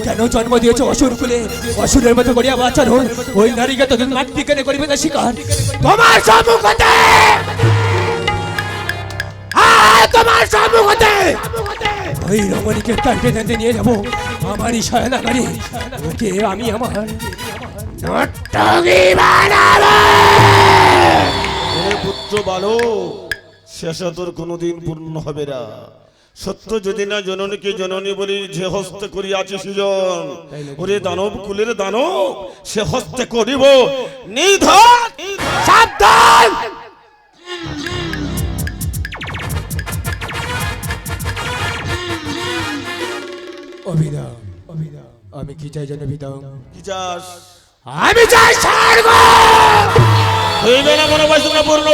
কেন জন্ম দিয়েছ অসুর কুলে? অসুরের মতো করিয়া আচরণ ওই নারীকে তোদের মাতৃকানে করিবে না শিকার। তোমার সম্মুখতে, তোমার সম্মুখতে ওই রমণীকে টানতে টানতে নিয়ে যাবো আমারই শয়নাগারে। ওকে আমি আমার নর্তকী বানাবো। হে পুত্র বালো, শেষা তোর কোনোদিন পূর্ণ হবে না। সত্য যদি না জননীকে জননী বলি, যে হস্তে করিয়াছি সৃজন, ওরে দানব কুলের দানব, সে হস্তে করিব নিধন। সাবধান! অভিদা, অভিদা, আমি কি চাই জানো পিতা? কি চাস? আমি চাই স্বর্গ। হইবে না মনোবাসনা পূর্ণ।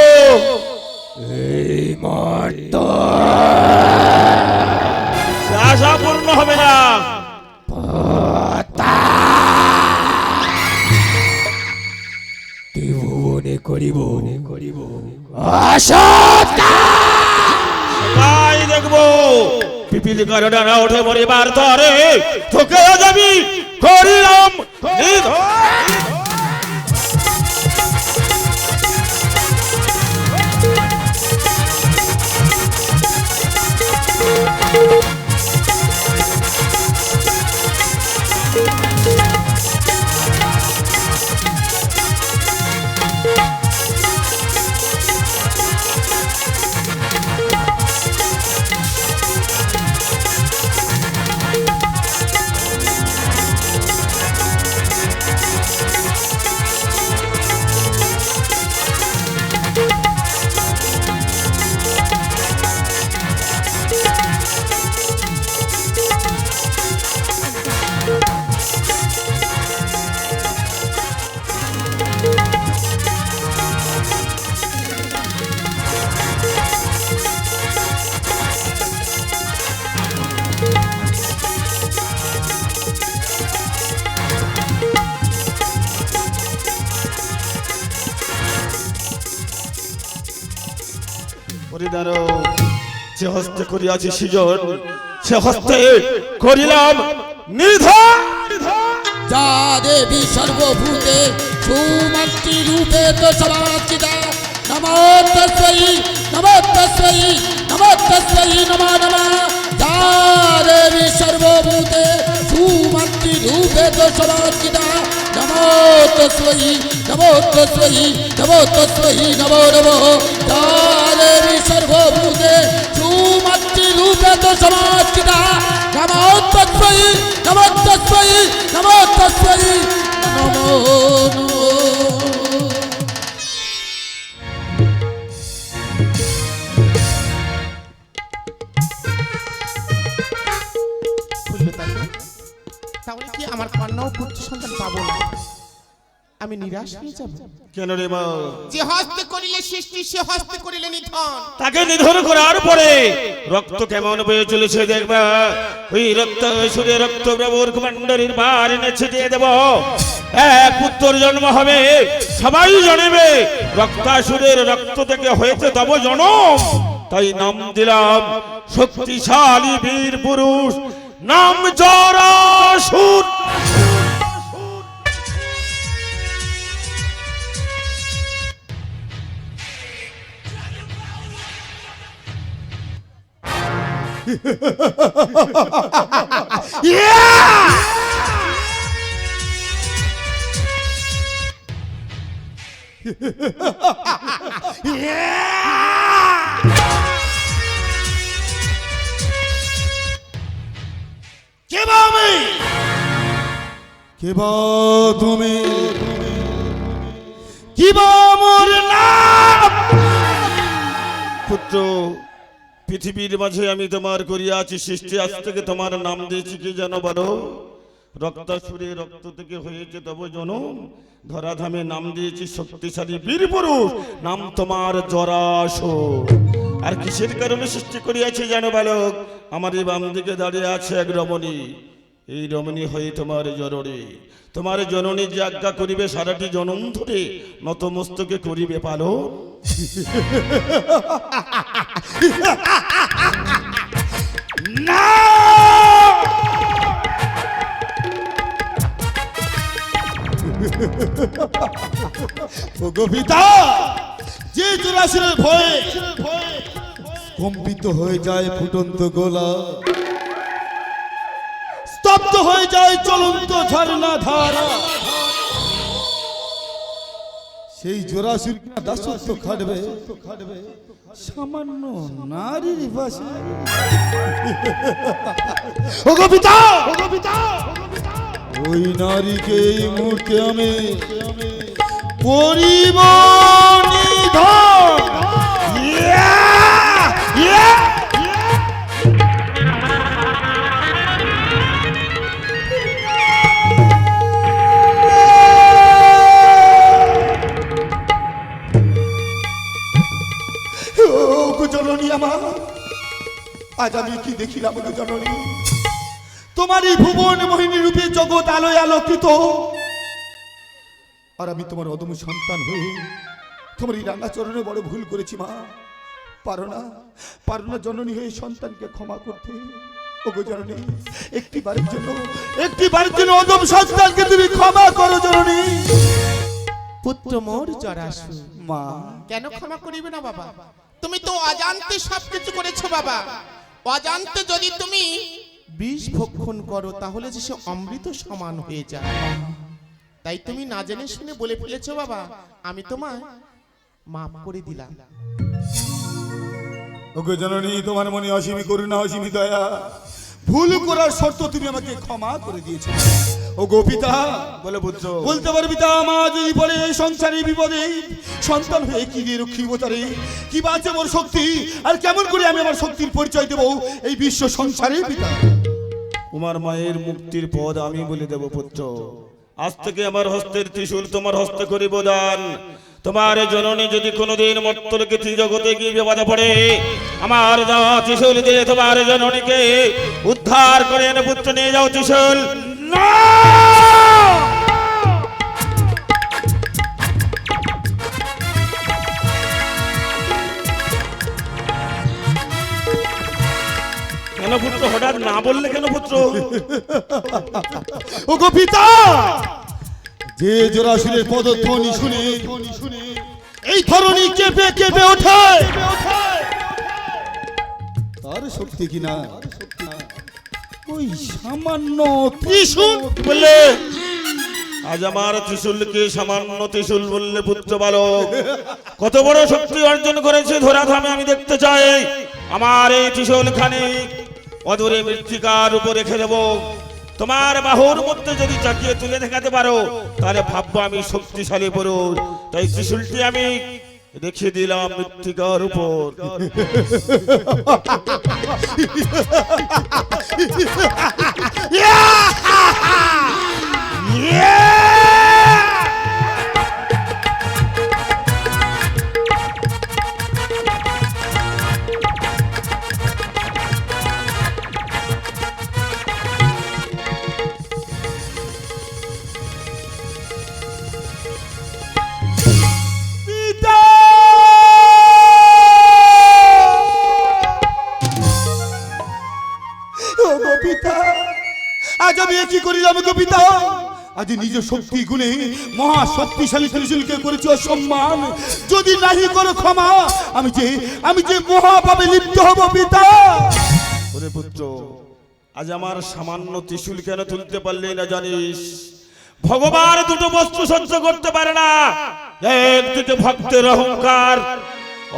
এই মর্ত সে আশা পূর্ণ হবে না। ত্রিভুবনে করিব অসত্যা। তাই দেখবো পিপিলিকার ডানা ওঠে মরিবার তরে, তোকে যাবি করিলাম নিধন। যে হস্তে করিয়াছি সৃজন, সে হস্তে করিলাম নিধন। যা দেবী সর্বভূতে সুমাতৃ রূপে তো সমাচিতা। নমো তস্मै নমো তস্मै নমো তস্मै নমো নমঃ। যা দেবী সর্বভূতে সুমাতৃ রূপে তো সমাচিতা। নমো তস্मै নমো তস্मै নমো তস্मै নমো নমঃ। যা দেবী সর্বভূতে সুমাতৃ রূপে তো সমাচিতা। নমো তস্मै নমো তস্मै নমো তস্मै নমো নমঃ। তাহলে কি আমার কন্যা ও পুত্র সন্তান পাবো না? আমি নিরাশ হয়ে যাব। কেন রে মা? যে হস্তে করিলে সৃষ্টি, সে হস্তে করিলে নিধন। তাকে নিধন করার পরে রক্ত কেমন বয়ে চলেছে দেখবা। ওই রক্ত সুরে রক্ত প্রভুর কুমান্ডারির বার এনে ছিটিয়ে দেব। এক পুত্র জন্ম হবে, সবাই জানবে রক্তাসুরের রক্ত থেকে হয়েছে তব জনম। তাই নাম দিলাম শক্তিশালী বীর পুরুষ, নাম জরাসুর। কে বা আমি? কে বা তুমি? কি বা মোর নাম? পুত্র, পৃথিবীর মাঝে আমি তোমার করিয়াছি সৃষ্টি, আজ থেকে তোমার নাম দিয়েছি কি জানো বলো? রক্তাসুরে রক্ত থেকে হয়েছে তব জনম, ধরাধামে নাম দিয়েছি শক্তিশালী বীর পুরুষ, নাম তোমার জরাসুর। আর কিসের কারণে সৃষ্টি করিয়াছে জানো বালক? আমার এই বাম দিকে দাঁড়িয়ে আছে এক রমণী, এই রমণী হয়ে তোমার জননী, তোমার জননী যে আজ্ঞা করিবে সারাটি জনম ধরে নতমস্তকে করিবে পালন। না ওগো পিতা, যে জরাসুরের ভয়ে কম্পিত হয়ে যায় ফুটন্ত গোলা, স্তব্ধ হয়ে যায় চলন্ত ঝর্ণা ধারা, সেই জরাসুর দাসত্ব খাটবে সামান্য নারীর পাশে। ওগো পিতা, ওই নারীকে এই মুহূর্তে আমি করিব নিধন। ওগো জননী আমার, আজ আমি কি দেখিলাম গো জননী? তোমার এই ভুবন মোহিনী রূপে জগৎ আলোয় আলোকিত, আর আমি তোমার অদম্য সন্তান হয়ে তোমার এই রাঙা চরণে বড় ভুল করেছি মা। পারো না জননী হয়ে সন্তানকে ক্ষমা করতে? ওগো জননী, একটি বারের জন্য অদম সন্তানকে তুমি ক্ষমা করো জননী। পুত্র মোর জরাসুর, মা, কেন ক্ষমা করিবে না বাবা? তুমি তো অজান্তে সবকিছু করেছো বাবা। অজান্তে যদি তুমি বিষ ভক্ষণ করো তাহলে যে সে অমৃত সমান হয়ে যায়, তাই তুমি না জেনে শুনে বলে ফেলেছো বাবা। আমি তোমায় মাফ করে দিলাম। ওগো জননী, তোমার মনে অসীমি করুণা, অসীমি দয়া, ভুল করার শর্ত তুমি আমাকে ক্ষমা করে দিয়েছো। ওগো পিতা, বলে পুত্র, বলতে পারো পিতা, মা যদি বলে সংসারে বিপদে সন্তান হয়ে কি দিয়ে রক্ষিব তারে? কি বাঁচে মোর শক্তি, আর কেমন করে আমি আমার শক্তির পরিচয় দেব এই বিশ্ব সংসারে পিতা? তোমার মায়ের মুক্তির পদ আমি বলে দেব পুত্র। আজ থেকে আমার হস্তের ত্রিশূল তোমার হস্তে করিব দান। তোমার জননী যদি কোনোদিন মর্তলোকে ত্রিজগতে গিয়ে বিপদে পড়ে, আমার দেওয়া ত্রিশূল দিয়ে তোমার জননীকে উদ্ধার করে এনে পুত্র নিয়ে যাও ত্রিশূল। না! কেন পুত্র হঠাৎ না বললে কেন পুত্র? ওগো পিতা, যে জরাসুরের পদধ্বনি শুনে এই ধরনী কেঁপে কেঁপে ওঠে, তার শক্তি কিনা ওই সামান্য ত্রিশূল বললে? আজ আমার ত্রিশূলকে সামান্য ত্রিশূল বললে পুত্র বালক? কত বড় শক্তি অর্জন করেছে ধরাধামে আমি দেখতে চাই। আমার এই ত্রিশূল খানি অদূরে মৃত্তিকার উপর রেখে দেব। তোমার বাহুর মধ্যে যদি চাকিয়ে তুলে দেখাতে পারো তাহলে ভাববো আমি শক্তিশালী পুরুষ। তাই ত্রিশূলটি আমি রেখে দিলাম মৃত্তিকার উপর। ওগো পিতা, আজ আমি কি করিলাম গো পিতা? আজ নিজ শক্তি গুণে মহা শক্তিশালী ত্রিশূলকে করেছি অসম্মান। যদি নাহি করো ক্ষমা, আমি যে মহাপাপে লিপ্ত হব পিতা। ওরে পুত্র, আজ আমার সামান্য ত্রিশূল কেন তুলতে পারলে না জানিস? ভগবান দুটো বস্তু সহ্য করতে পারে না। একদিকে ভক্তের অহংকার,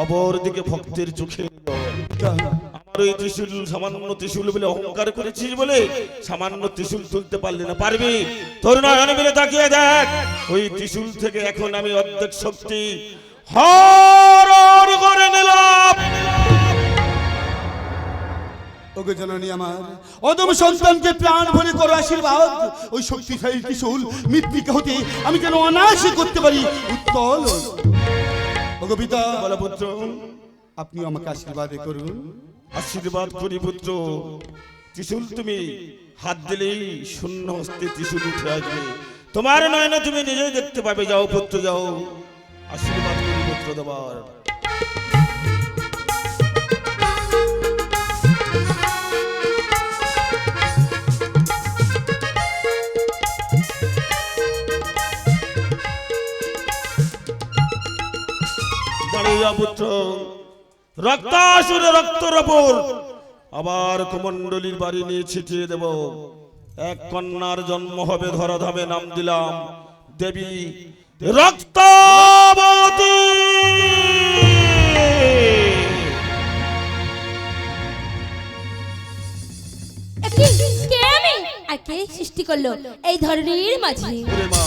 অপর দিকে ভক্তের চোখে আমার ওই ত্রিশূল সামান্য ত্রিশূল বলে অহংকার করেছিস বলে সামান্য ত্রিশূল তুলতে পারলি না। পারবি? তোর নয়ন মিলে তাকিয়ে দেখ, ওই ত্রিশূল থেকে এখন আমি অর্ধেক শক্তি হরণ করে নিলাম। ওগো জননী আমার অদম সন্তানকে প্রাণ ভরে করো আশীর্বাদ। ওই শক্তিশালী ত্রিশূল মৃত্তিকা হতে আমি যেন অনায়াসে করতে পারি উত্তল। ওগো পিতা বলো পুত্র। আপনি আমাকে আশীর্বাদ করুন। আশীর্বাদ করি পুত্র। ত্রিশূল তুমি হাত দিলেই শূন্য হস্তে ত্রিশূল উঠে আসবে, তোমার নয়নে তুমি নিজেই দেখতে পাবে। যাও পুত্র যাও, আশীর্বাদ করি পুত্র দেবার। দাঁড়িয়ে যাও পুত্র। রক্তাসুরে রক্তর ওপর আবার কুমণ্ডলীর বাড়ি নিয়ে ছিটিয়ে দেব। এক কন্যার জন্ম হবে ধরাধামে, নাম দিলাম দেবী রক্তাবতী। কে আমি আর কে সৃষ্টি করলো এই ধরনের মাঝে? ওরে মা,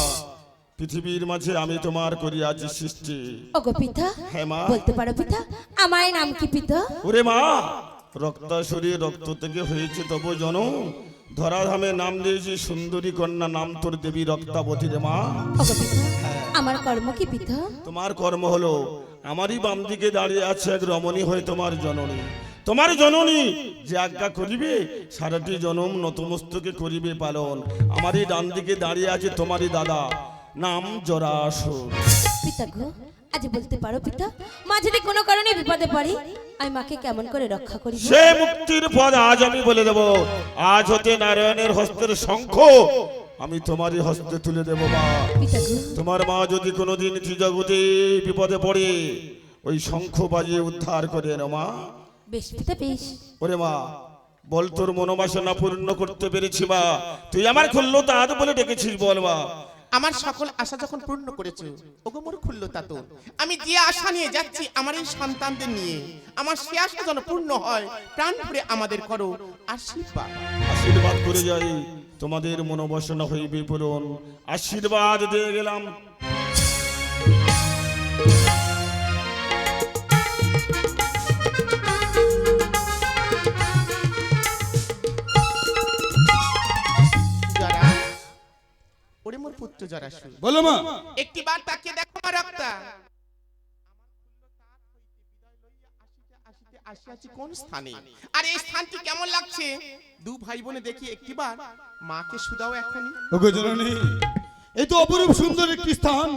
পৃথিবীর মাঝে আমি তোমার করি আজ সৃষ্টি। ওগো পিতা, হ্যাঁ মা। বলতে পারো পিতা আমার নাম কি পিতা? ওরে মা, রক্তাসুরি রক্ত থেকে হয়েছে তবু জনম, ধরাধামে নাম দিয়েছি সুন্দরী কন্যা, নাম তোর দেবী রক্তাবতী রে মা। ওগো পিতা, আমার কর্ম কি পিতা? তোমার কর্ম হলো আমারই বাম দিকে দাঁড়িয়ে আছে এক রমণী হয়ে তোমার জননী। তোমার জননী যে আজ্ঞা করিবে সারাটি জনম নতমস্তকে করিবে পালন। আমারই ডান দিকে দাঁড়িয়ে আছে তোমারই দাদা, নাম জরাসুর। পিতা গো, আজ বলতে পারো পিতা, মা যদি কোনো কারণে বিপদে পড়ে আমি মাকে কেমন করে রক্ষা করি? সে মুক্তির পদ আজ আমি বলে দেব। আজ হতে নারায়ণের হস্তের শঙ্খ আমি তোমারই হস্তে তুলে দেব মা। পিতা গো, তোমার মা যদি কোনোদিন ত্রিজগতে বিপদে পড়ে ওই শঙ্খ বাজিয়ে উদ্ধার করে এনো মা। বেশ পিতা বেশ। ওরে মা, বল তোর মনোবাসনা পূর্ণ করতে পেরেছি মা। তুই আমার খুললো তাঁত বলে ডেকেছিস, বল মা। আমার সকল আশা যখন পূর্ণ করেছো ওগো মোর খুললো তাতো, আমি যে আশা নিয়ে যাচ্ছি আমার এই সন্তানদের নিয়ে, আমার সে আশা যেন পূর্ণ হয়। প্রাণ ভরে আমাদের করো আশীর্বাদ। আশীর্বাদ করে যাই, তোমাদের মনোবাসনা হইবে পূরণ। আশীর্বাদ দিয়ে গেলাম। যারা ওরে মোর পুত্র জরাসুর, বলো মা। একটি বার তাকিয়ে দেখো মা রক্তা, আসিয়াছি কোন স্থানে, আর এই স্থানটি কেমন লাগছে? দু ভাই বোনে দেখি একটিবার মাকে শুধাও এখনই। ওগো জননী, এই তো অপরূপ সুন্দর একটি স্থান।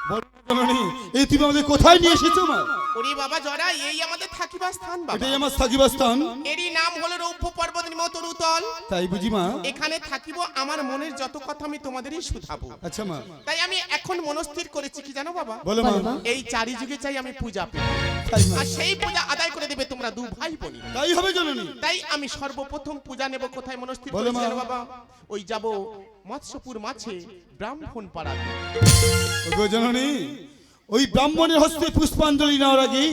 বলো জননী, এই তুমি আমাদের কোথায় নিয়ে এসেছো মা? ওরে বাবা জরা, এই আমাদের থাকিবার স্থান বাবা। এটাই আমার থাকিবার স্থান। এরই নাম হলো রৌপ্য পর্বত তরুতল। তাই বুঝি মা? এখানে থাকিব, আমার মনের যত কথা আমি তোমাদেরই শুধাবো। আচ্ছা মা। তাই আমি এখন মনস্থির করেছি কি জানো বাবা? বলো মা। এই চারি যুগে চাই আমি পূজা পেতে, তাই মা। আর সেই পূজা আদায় করে দেবে তোমরা দু ভাই বোন। তাই হবে জননী। তাই আমি সর্বপ্রথম পূজা নেব কোথায় মনস্থির বলো করেছি মা। জানো বাবা? ওই যাব মৎস্যপুর মাছে ব্রাহ্মণ পাড়াতে। ওগো জননী, ওই ব্রাহ্মণের হস্তে পুষ্পাঞ্জলি নেওয়ার আগে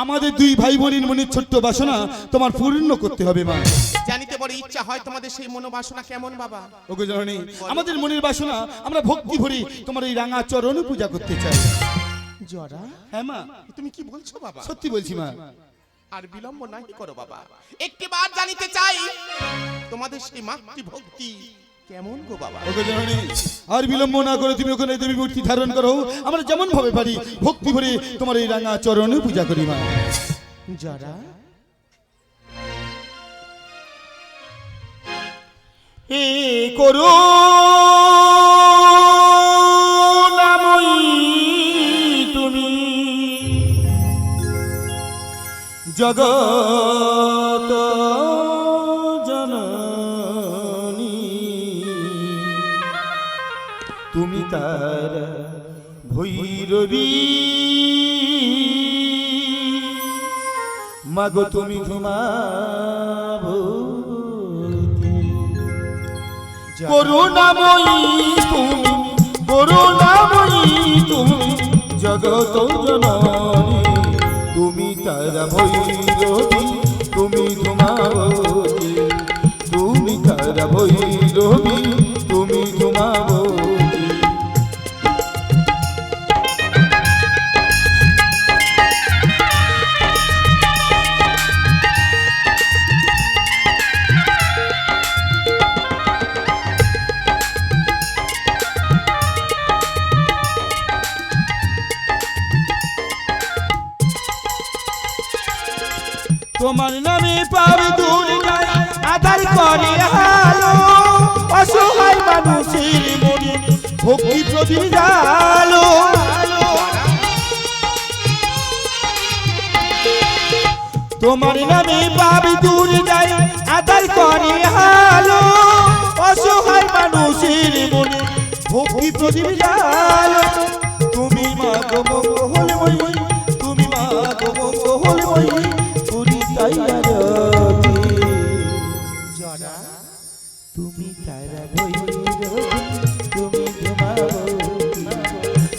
আমাদের দুই ভাই বোনের মনের ছোট্ট বাসনা তোমার পূর্ণ করতে হবে মা। জানিতে বড় ইচ্ছা হয় তোমাদের সেই মনোবাসনা কেমন বাবা? ওগো জননী, আমাদের মনের বাসনা আমরা ভক্তি ভরে তোমার এই রাঙা চরণ পূজা করতে চাই। জরা, হ্যাঁ মা, তুমি কি বলছো বাবা? সত্যি বলছি মা। আর বিলম্ব নাহি করো বাবা, একটিবার জানিতে চাই তোমাদের সেই মাতৃ ভক্তি কেমন গো বাবা? ওগো জননী, আর বিলম্ব না করে তুমি ওখানে দেবী মূর্তি ধারণ করো। আমরা যেমন ভাবে পারি ভক্তি ভরে তোমার এই রাঙা চরণ পূজা করি মা। যারা এ করো তুমি জগত জননী, তুমি তার ভৈরবী মাগো, তুমি ঘুমাবতী করুণাময়ী, তুমি করুণাময়ী, তুমি জগত জননী, তুমি তারা ভৈরবী, তুমি ঘুমাবতী, তুমি তারা ভৈরবী, তুমি ঘুমাবতী। তোমার নামে পাবে দুনিয়ায় আধার করে আলো অসহায় মানুষের মনে ভক্তি প্রদীপ জালো তোমার নামে পাবে দুনিয়ায় আধার করে আলো অসহায় মানুষের মনে ভক্তি প্রদীপ জালো তুমি মা গো মঙ্গলময়ী তুমি মা গো মঙ্গলময়ী পুরি তাই আরতি জরা তুমি তারা ভৈরবী তুমি ধুমাবতী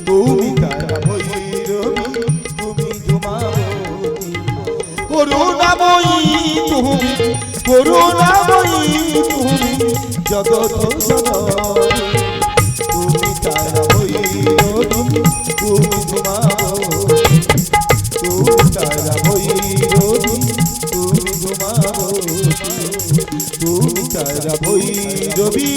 তুমি তারা ভৈরবী তুমি ধুমাবতী করুণাময়ী তুমি করুণাময়ী তুমি জগৎ জননী তুমি তারা ভৈরবী তুমি ধুমাবতী তুমি তারা ভৈরবী তুমি ধুমাবতী তুমি তারা ভৈরবী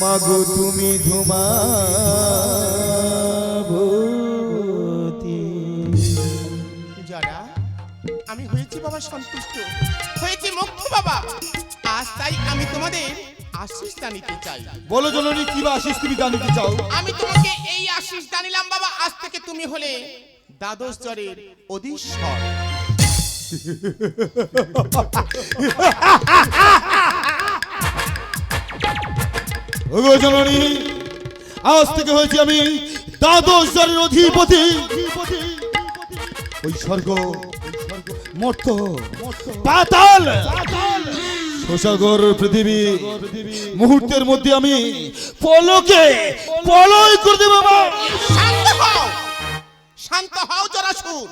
মাগো তুমি ধুমাবতী যারা আমি হয়েছি বাবা সন্তুষ্ট হয়েছি মুক্ত বাবা আজ তাই আমি তোমাদের আশীষ নিতে চাই বলো জননী কি বা আশিস তুমি জানিতে চাও আমি তোমাকে এই আশীষ জানিলাম বাবা আজ থেকে তুমি হলে দ্বাদশ স্তরের অধীশ্বর ওগো জননী আজ থেকে হয়েছি আমি দ্বাদশ স্তরের অধিপতি ওই স্বর্গ মর্ত পাতাল শোষাগর পৃথিবী মুহূর্তের মধ্যে আমি পলকে পলয় করে দেব বাবা শান্ত হও জরাসুর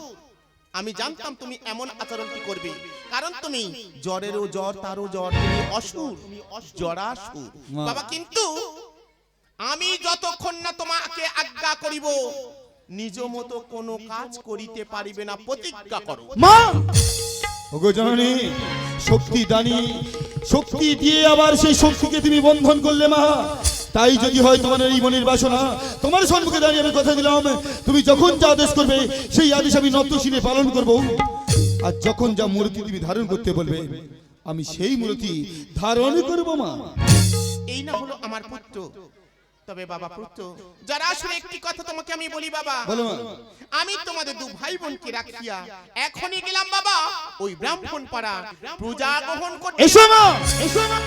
আমি জানতাম তুমি এমন আচরণটি করবে কারণ তুমি জ্বরেরও জ্বর তারও জ্বর তুমি অসুর জরাসুর বাবা কিন্তু আমি যতক্ষণ না তোমাকে আজ্ঞা করিব নিজ মতো কোনো কাজ করিতে পারিবে না প্রতিজ্ঞা করো মা ওগো জননী শক্তি দানি শক্তি দিয়ে আবার সেই শক্তিকে তুমি বন্ধন করলে মা তাই যদি হয় তোমার এই মনের বাসনা তোমার সম্মুখে দাঁড়িয়ে আমি কথা দিলাম তুমি যখন যা আদেশ করবে সেই আদেশ আমি নতশিরে পালন করব আর যখন যা মূর্তি তুমি ধারণ করতে বলবে আমি সেই মূর্তি ধারণ করব মা এই না হলো আমার পুত্র তবে বাবা পুত্র যারা আসলে একটি কথা তোমাকে আমি বলি বাবা বলো মা আমি তোমাদের দু ভাই বোনকে রাখিয়া এখনই গেলাম বাবা ওই ব্রাহ্মণ পাড়া পূজা গ্রহণ করতে এসো মা এসো মা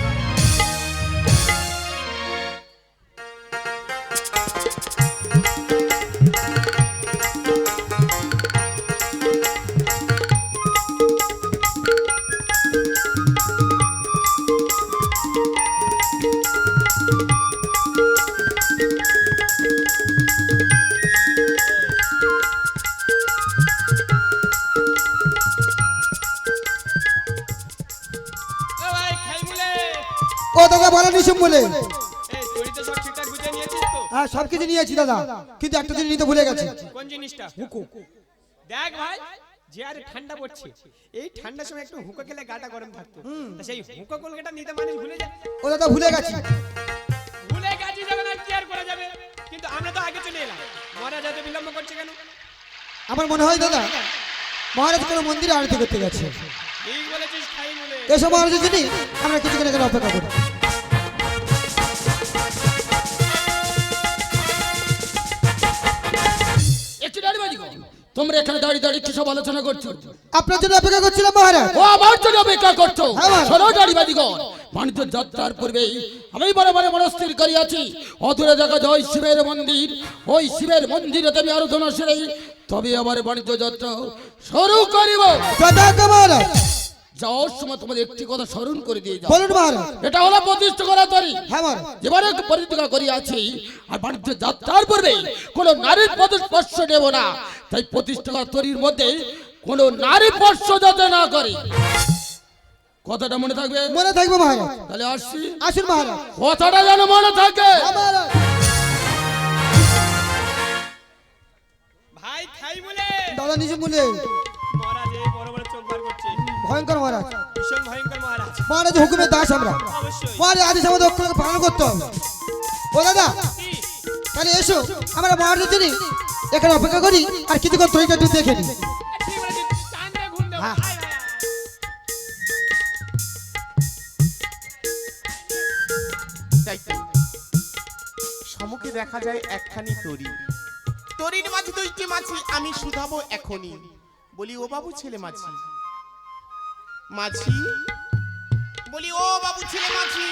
ও দাদা বলো নিশুম বলে এই তুই তো সব ঠিকঠাক বুঝে নিয়েছিস তো হ্যাঁ সব কিছু নিয়েছি দাদা কিন্তু একটা জিনিস নিতে ভুলে গেছি কোন জিনিসটা হুকো দেখ ভাই যে আরে ঠান্ডা পড়ছে এই ঠান্ডার সময় একটু হুকো খেলে গাটা গরম থাকতো তা সেই হুকো কলকাতা নিতে মানুষ ভুলে যায় ও দাদা ভুলে গেছি ভুলে গেছি যাবে না কি আর করা যাবে কিন্তু আমরা তো আগে চলে এলাম মহারাজ এত বিলম্ব করছে কেন আমার মনে হয় দাদা মহারাজ কোনো মন্দিরে আরতি করতে গেছে ঠিক বলেছিস খাই বলে এসব মহারাজের জন্য আমরা কিছুক্ষণ এখানে অপেক্ষা করি একটু দাঁড়িয়ে বাজি গো। তোমরা এখানে দাঁড়িয়ে দাঁড়িয়ে কি সব আলোচনা করছো আপনার জন্য অপেক্ষা করছিলাম মহারাজ ও আমার জন্য অপেক্ষা করছো হ্যাঁ, মহারাজ। শোনো দাঁড়িয়ে গো বাণিজ্য যাত্রার পূর্বেই আমি বড় বড় মনস্থির করিয়াছি অদূরে দেখা যায় শিবের মন্দির ওই শিবের মন্দিরে আমি আরাধনা সেরে তবে আবার বাণিজ্য যাত্রা শুরু করিব যথাজ্ঞা মহারাজ যাওয়ার সময় তোমাদের একটি কথা স্মরণ করে দিয়ে যাও বলুন মহারাজ এটা হলো প্রতিষ্ঠা করা তরি হ্যাঁ মহারাজ এবারে প্রতিজ্ঞা করিয়াছি আর বাণিজ্য যাত্রার পূর্বে কোন নারীর পদস্পর্শ নেব না তাই প্রতিষ্ঠা করা তরির মধ্যে কোন নারী স্পর্শ যাতে না করে কথাটা মনে থাকবে মনে থাকবো মহারাজ তাহলে আসছি আসুন মহারাজ কথাটা যেন মনে থাকে হ্যাঁ, মহারাজ ভাই খাই বলে দাদা নিশুম বলে মহারাজ এই বড় বড় চোখ বার করছে ভয়ঙ্কর মহারাজ ভীষণ ভয়ঙ্কর মহারাজ মহারাজ হুকুমের দাস আমরা অবশ্যই মহারাজ আদেশ আমাদের অক্ষরকে পালন করতে হবে ও দাদা কি? তাহলে এসো আমরা মহারাজের জন্য এখানে অপেক্ষা করি আর কিছুক্ষণ তরিটা তুই দেখে নি ঠিক বলেছিস, চান দিয়ে ঘুম দেবো। হ্যাঁ। আয়, আয়, আয়। তাই তো। সম্মুখে দেখা যায় একখানি তরি, তরির মাঝে দুইটি মাছি, আমি শুধাবো এখনই। বলি ও বাবু ছেলে মাছি, মাছি বলি ও বাবু ছেলে মাছি।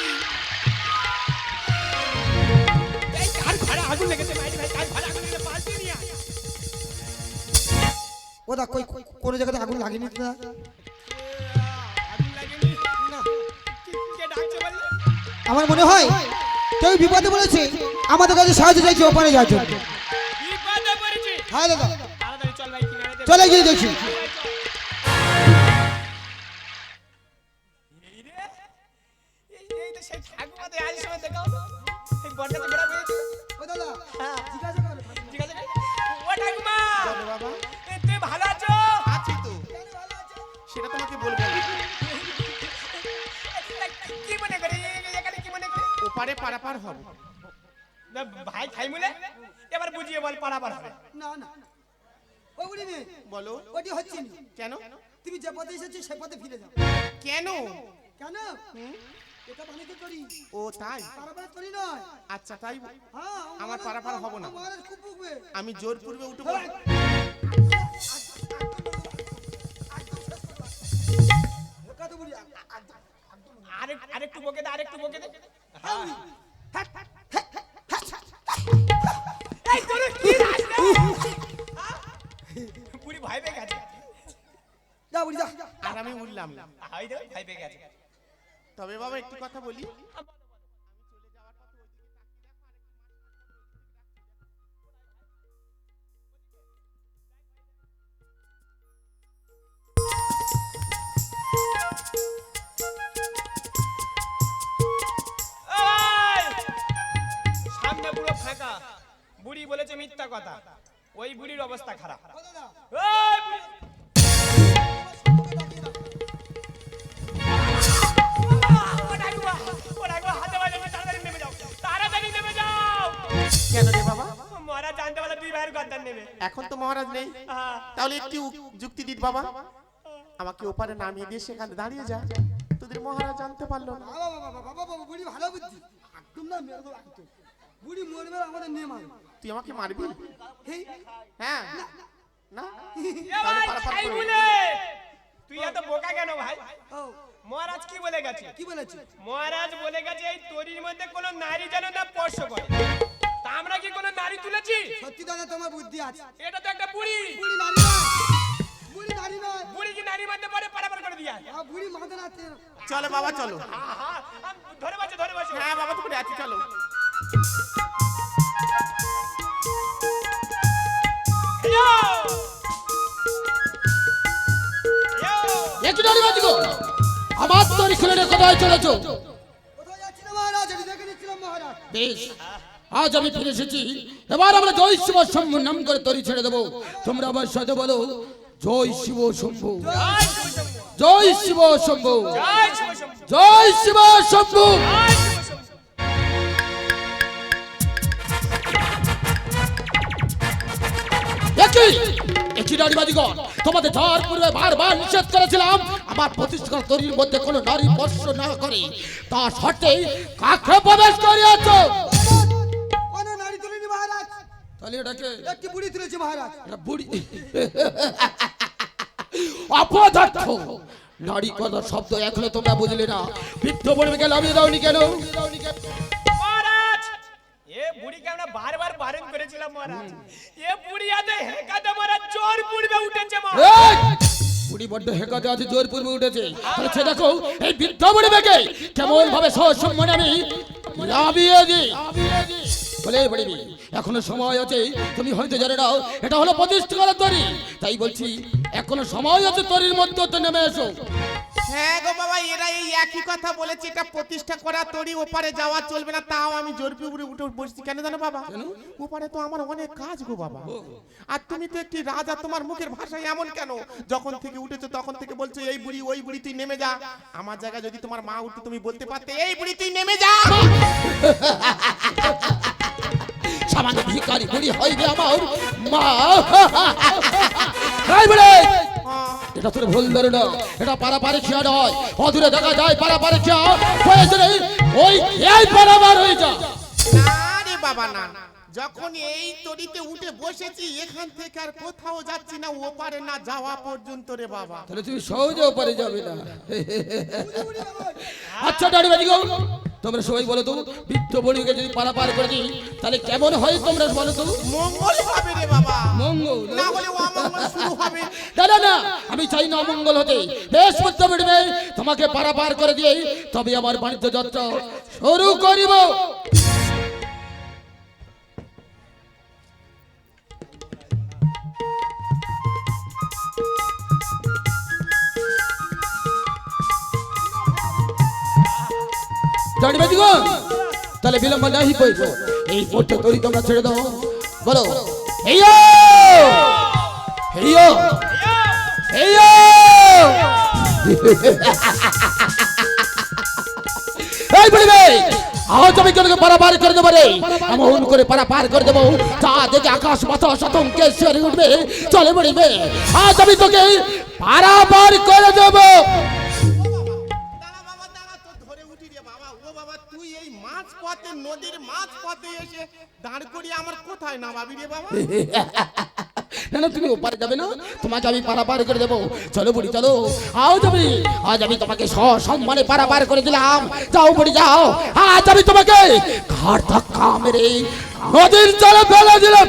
এই কার ঘরে আগুন লেগেছে ভাই, ভাই কার ঘরে আগুন লেগেছে, পাল্টে নিয়ে আয়। ও দা কই কোন জায়গাতে আগুন লাগেনি তো না? আগুন লাগেনি? না। কে ডাকছে বললে? আমার মনে হয় কেউ বিপদে বলেছে আমাদের কাছে সাহায্য চাইছে ওপারে যাওয়ার জন্য। বিপদে পড়েছি। হ্যাঁ দাদা, তাড়াতাড়ি চল ভাই, কিনারে চলে গিয়ে দেখি। এই তো সেই ঠাকুমাদের আজ সময় দেখাও। এই বড়টাকে বেড়া পেয়েছি। ও দাদা, হ্যাঁ। জিজ্ঞাসা করো। ঠিক আছে? ও ঠাকুমা, বলো বাবা। এ তুই ভালো আছো? আছি তো, সেটা তোমাকে বলবো না। কি মনে করে এখানে কি মনে করে? ওপারে পারাপার হব। না, ভাই খাই মুলে এবার বুঝিয়ে বল পারাপার হবে। না না, ও বুড়ি মেয়ে, বলো ওটি হচ্ছে না। কেন? তুমি যে পথে এসেছো সে পথে ফিরে যাও। কেন? কেন? এটা মানে কি করি? ও তাই? পারাপার করি নয়। আচ্ছা তাই। হ্যাঁ, আমার পারাপার হব না। মহারাজ খুব বকবে। আমি জোর পূর্বে উঠব। কত বুড়ি? আরেকটু বকে দে, আরেকটু বকে দে। এই তোর কি রাস্তা? পুরি ভয় পেয়ে গেছে। যা বুড়ি যা। আর আমি উঠলাম না। হাই দে, ভয় পেয়ে গেছে। তবে বাবা একটু কথা বলি, এই! সামনে পুরো ফাঁকা। বুড়ি বলেছে মিথ্যা কথা। ওই বুড়ির অবস্থা খারাপ। এই বুড়ি! ও ঠাকুমা, ও ঠাকুমা, হাতে বাজে, তাড়াতাড়ি নেমে যাও। তাড়াতাড়ি নেমে যাও। কেন রে বাবা? মহারাজ জানতে পারলে দুই ভাইয়ের গদ্দার নেবে। এখন তো মহারাজ নেই, হ্যাঁ। তাহলে একটু যুক্তি দিত বাবা। আমাকে ওপারে নামিয়ে দিয়ে সেখানে দাঁড়িয়ে যা, তোদের মহারাজ জানতে পারলো না। বাবা বাবা বাবা বাবা, বুড়ি ভালো বুদ্ধি। একদম না মেরে দেবো একদম। বুড়ি মরবে আমাদের নিয়ে মারবে। তুই আমাকে মারবি? হেই, হ্যাঁ না, এ তাহলে ভাই, পারাপার খাই করে। বলে। তুই এত বোকা কেন ভাই? ও মহারাজ কি বলে গেছে? কি বলেছে? মহারাজ বলে গেছে এই তরির মধ্যে কোনো নারী যেন না স্পর্শ করে। তা আমরা কি কোনো নারী তুলেছি? সত্যি দাদা তোমার বুদ্ধি আছে। এটা তো একটা বুড়ি। বুড়ি নারী নয়। বুড়ি নারী নয়। বুড়ি কি নারী মধ্যে পড়ে পারাপার করে দিয়া? বুড়ি মাথা নাচে। চলো বাবা চলো। ধরে বসো, ধরে বসো। হ্যাঁ বাবা তুমি আছি, চলো। এয়ো! এয়ো! একটু দাঁড়িয়ে বাজিব, আমার তরি খুলে নিয়ে কোথায় চলেছ? কোথায় যাচ্ছি না মহারাজ? আমি দেখে নিচ্ছিলাম মহারাজ। বেশ, আজ আমি ফিরে এসেছি। এবার আমরা জয় শিব শম্ভু নাম করে তরি ছেড়ে দেবো। তোমরা আমার সাথে বলো জয় শিব শম্ভু, জয় শিব শম্ভু, জয় শিব শম্ভু, জয় শিব শম্ভু। জয় শিব শম্ভু। একই নারী বাজিগর, তোমাদের যাওয়ার পূর্বে বারবার নিষেধ করেছিলাম আমার প্রতিষ্ঠা তরির মধ্যে কোনো নারী স্পর্শ না করে। তা সত্ত্বে কাকে প্রবেশ করিয়াছ? কোন নারী তুলিনি মহারাজ। তাহলে এটাকে একটি বুড়ি তুলেছে মহারাজ। এটা বুড়ি অপদার্থ। নারী কথা শব্দ এখনো তোমরা বুঝলে না। বৃদ্ধ বলবে গেল আমি দাওনি কেন? মহারাজ, এ বুড়িকে আমরা বারবার বারণ করেছিলাম মহারাজ। এ বুড়ি আদে হেকাতে মহারাজ জোর পূর্বে উঠেছে মহারাজ। এই! বুড়ি বড্ড হেকাতে আছে, জোর পূর্বে উঠেছে। তাহলে সে দেখো এই বৃদ্ধ বুড়ি বেগে কেমন ভাবে সসম্মানে আমি লাভিয়ে দিই। বলে বলিবি এখনো সময় আছে, তুমি হয়তো জানো না এটা হলো প্রতিষ্ঠা করার তরি। তাই বলছি এখনো সময় আছে, তরির মধ্যে তো নেমে এসো। হ্যাঁ গো বাবা, এরা এই একই কথা বলেছে, এটা প্রতিষ্ঠা করা তরি, ওপারে যাওয়া চলবে না। তাও আমি জোর পূর্বে উঠে বসছি। কেন জানো বাবা? ওপারে তো আমার অনেক কাজ গো বাবা। আর তুমি তো একটি রাজা, তোমার মুখের ভাষা এমন কেন? যখন থেকে উঠেছো তখন থেকে বলছো এই বুড়ি ওই বুড়ি, তুই নেমে যা। আমার জায়গায় যদি তোমার মা উঠতো তুমি বলতে পারতে এই বুড়ি তুই নেমে যা। সামান্য ভিখারি বুড়ি হইবে আমার মা। এই বুড়ি, এটা তোর ভুল ধরে না, এটা পারাপারে খেয়া নয়। অদূরে দেখা যায় পারাপারে খেয়া হয়েছে রে, ওই খেয়াই পারাবার হয়ে যা। না রে বাবা না, যখন এই তরিতে উঠে বসেছি এখান থেকে আর কোথাও যাচ্ছি না, ওপারে না যাওয়া পর্যন্ত রে বাবা। তাহলে তুমি সহজে ওপারে যাবে না। আচ্ছা দাঁড়ি বাজি গো, তোমরা সবাই বলো তো, বৃদ্ধ বড়িকে যদি পারাপার করে দিই তাহলে কেমন হয় তোমরা বলো তো? মঙ্গল হবে রে বাবা, মঙ্গল না হলে অমঙ্গল শুরু হবে। দাদা না, আমি চাই না অমঙ্গল হতে। বেশ বুদ্ধ বড়িবে, তোমাকে পারাপার করে দিয়ে তবে আমার বাণিজ্য যাত্রা শুরু করিব। জানিবাজি গো, তাহলে বিলম্ব নাহি কইব, এই মুহূর্তে তরি তোমরা ছেড়ে দাও। বলো হেইয়ো হেইয়ো হেইয়ো। এই বলিবে, আজ আমি কেন পারাপার করে দেবো রে, এমন করে পারাপার করে দেবো তা দেখে আকাশ বাতাস আতঙ্কে শিহরে উঠবে। চলে বলিবে, আজ আমি তোকে পারাপার করে দেবো। নদীর মাছ পথে এসে দাঁড় করিয়ে আমার কোথায় নামাবি রে বাবা? না না, তুমি ওপারে যাবে না, তোমাকে আমি পারাপার করে দেবো। চলো বুড়ি চলো, আজ আমি তোমাকে সসম্মানে পারাপার করে দিলাম। যাও বুড়ি যাও, আজ আমি তোমাকে ঘাট ধাক্কা মেরে নদীর জলে ফেলে দিলাম।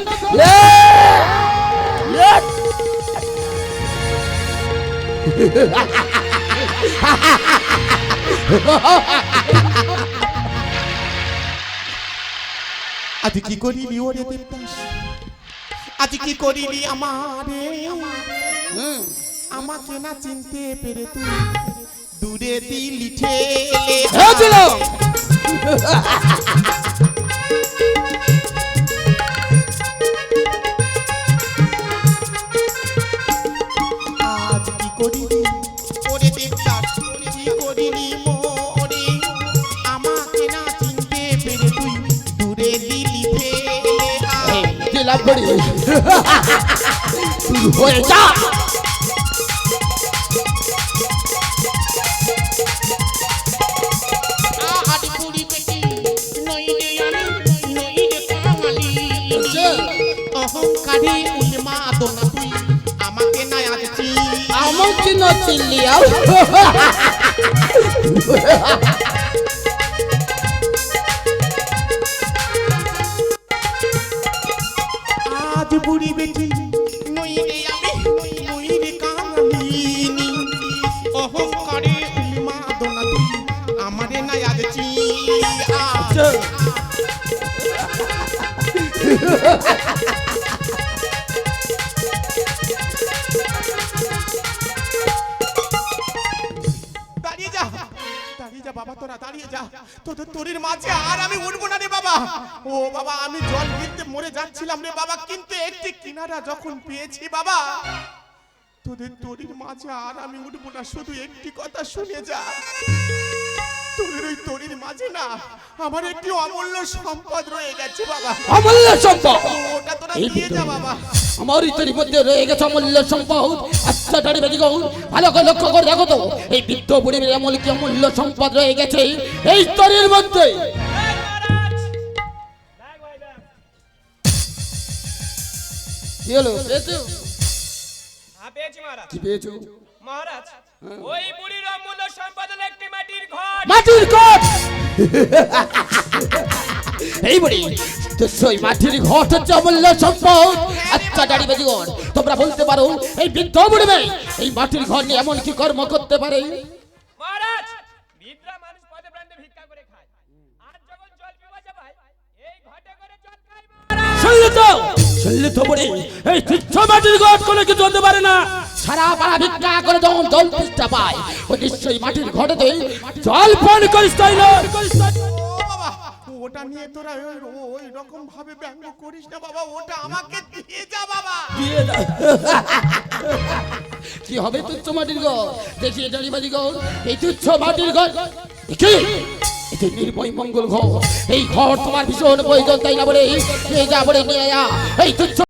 আজ কি করিলি ওরে দেবদাস, আজ কি করিলি আমারে, আমাকে না চিনতে পেরে তুই দূরে দিলি ঠেলে। আজ কি করিলি ওরে দেবদাস, কি করিলি মোরে, আমাকে না চিনতে পেরে তুই দূরে দিলি ফেলে। দিলাম বুড়ি, শুরু হয়ে যা। অহংকারী উন্মাদনা তুই আমাকে না আছি, আমাকে না চিনলি আজ বুড়ি বেটি নইলে আমি নইলে কামিনী, অহংকারী উন্মাদনা তুই আমারে না আছি। দাঁড়িয়ে যা, দাঁড়িয়ে যা বাবা, তোরা দাঁড়িয়ে যা। তোদের তরির মাঝে আর আমি উঠবো না রে বাবা। ও বাবা, আমি জল কিনতে মরে যাচ্ছিলাম রে বাবা, কিন্তু একটি কিনারা যখন পেয়েছি বাবা, তোদের তরির মাঝে আর আমি উঠবো না। শুধু একটি কথা শুনে যা, তোদের ওই তরির মাঝে না আমার একটি অমূল্য সম্পদ রয়ে গেছে বাবা। অমূল্য সম্পদ? ওটা তোরা দিয়ে যা বাবা। আমার তরির মধ্যে রয়ে গেছে অমূল্য সম্পদ। আচ্ছা দাঁড়ি বেদি গো, ভালো করে লক্ষ্য করে দেখো তো, এই বৃদ্ধ বুড়ির এমন কি অমূল্য সম্পদ রয়ে গেছে এই তরির মধ্যে। কি হলো, পেয়েছো? পেয়েছি মহারাজ। কি পেয়েছো মহারাজ? ওই বুড়ির অমূল্য সম্পদ হলো একটি মাটির ঘট। মাটির ঘট? এই বুড়ি, তো সেই মাটির ঘট হচ্ছে অমূল্য সম্পদ। আচ্ছা দাঁড়ি বেদিগণ, তোমরা বলতে পারো এই বৃদ্ধ বুড়ি মেয়ে এই মাটির ঘর নিয়ে এমন কি কর্ম করতে পারে? মহারাজ, বৃদ্ধা মানুষ পদে প্রান্তে ভিক্ষা করে খায়, আর যখন জল পিপাসা পায় এই ঘটে করে জল খায় মহারাজ। শুনলে তো বুড়ি, এই তুচ্ছ মাটির ঘট কোনো কিছু হতে পারে না। সারা পাড়া ভিক্ষা করে যখন জল তেষ্টা পায়, ওই নিশ্চয়ই মাটির ঘটেতে জল পান করিস, তাই না? ওটা নিয়ে তোরা ওই রকম ভাবে ব্যঙ্গ করিস না বাবা, ওটা আমাকে দিয়ে যা বাবা। দিয়ে দাও। কি হবে তুচ্ছ মাটির ঘর? দেখি দাঁড়িবাজি ঘর, এই তুচ্ছ মাটির ঘর দেখি যে নির্ভয় মঙ্গল ঘর, এই ঘর তোমার ভীষণ প্রয়োজন, তাই না বলে যা বলে নিয়ে আয়া এই তুচ্ছ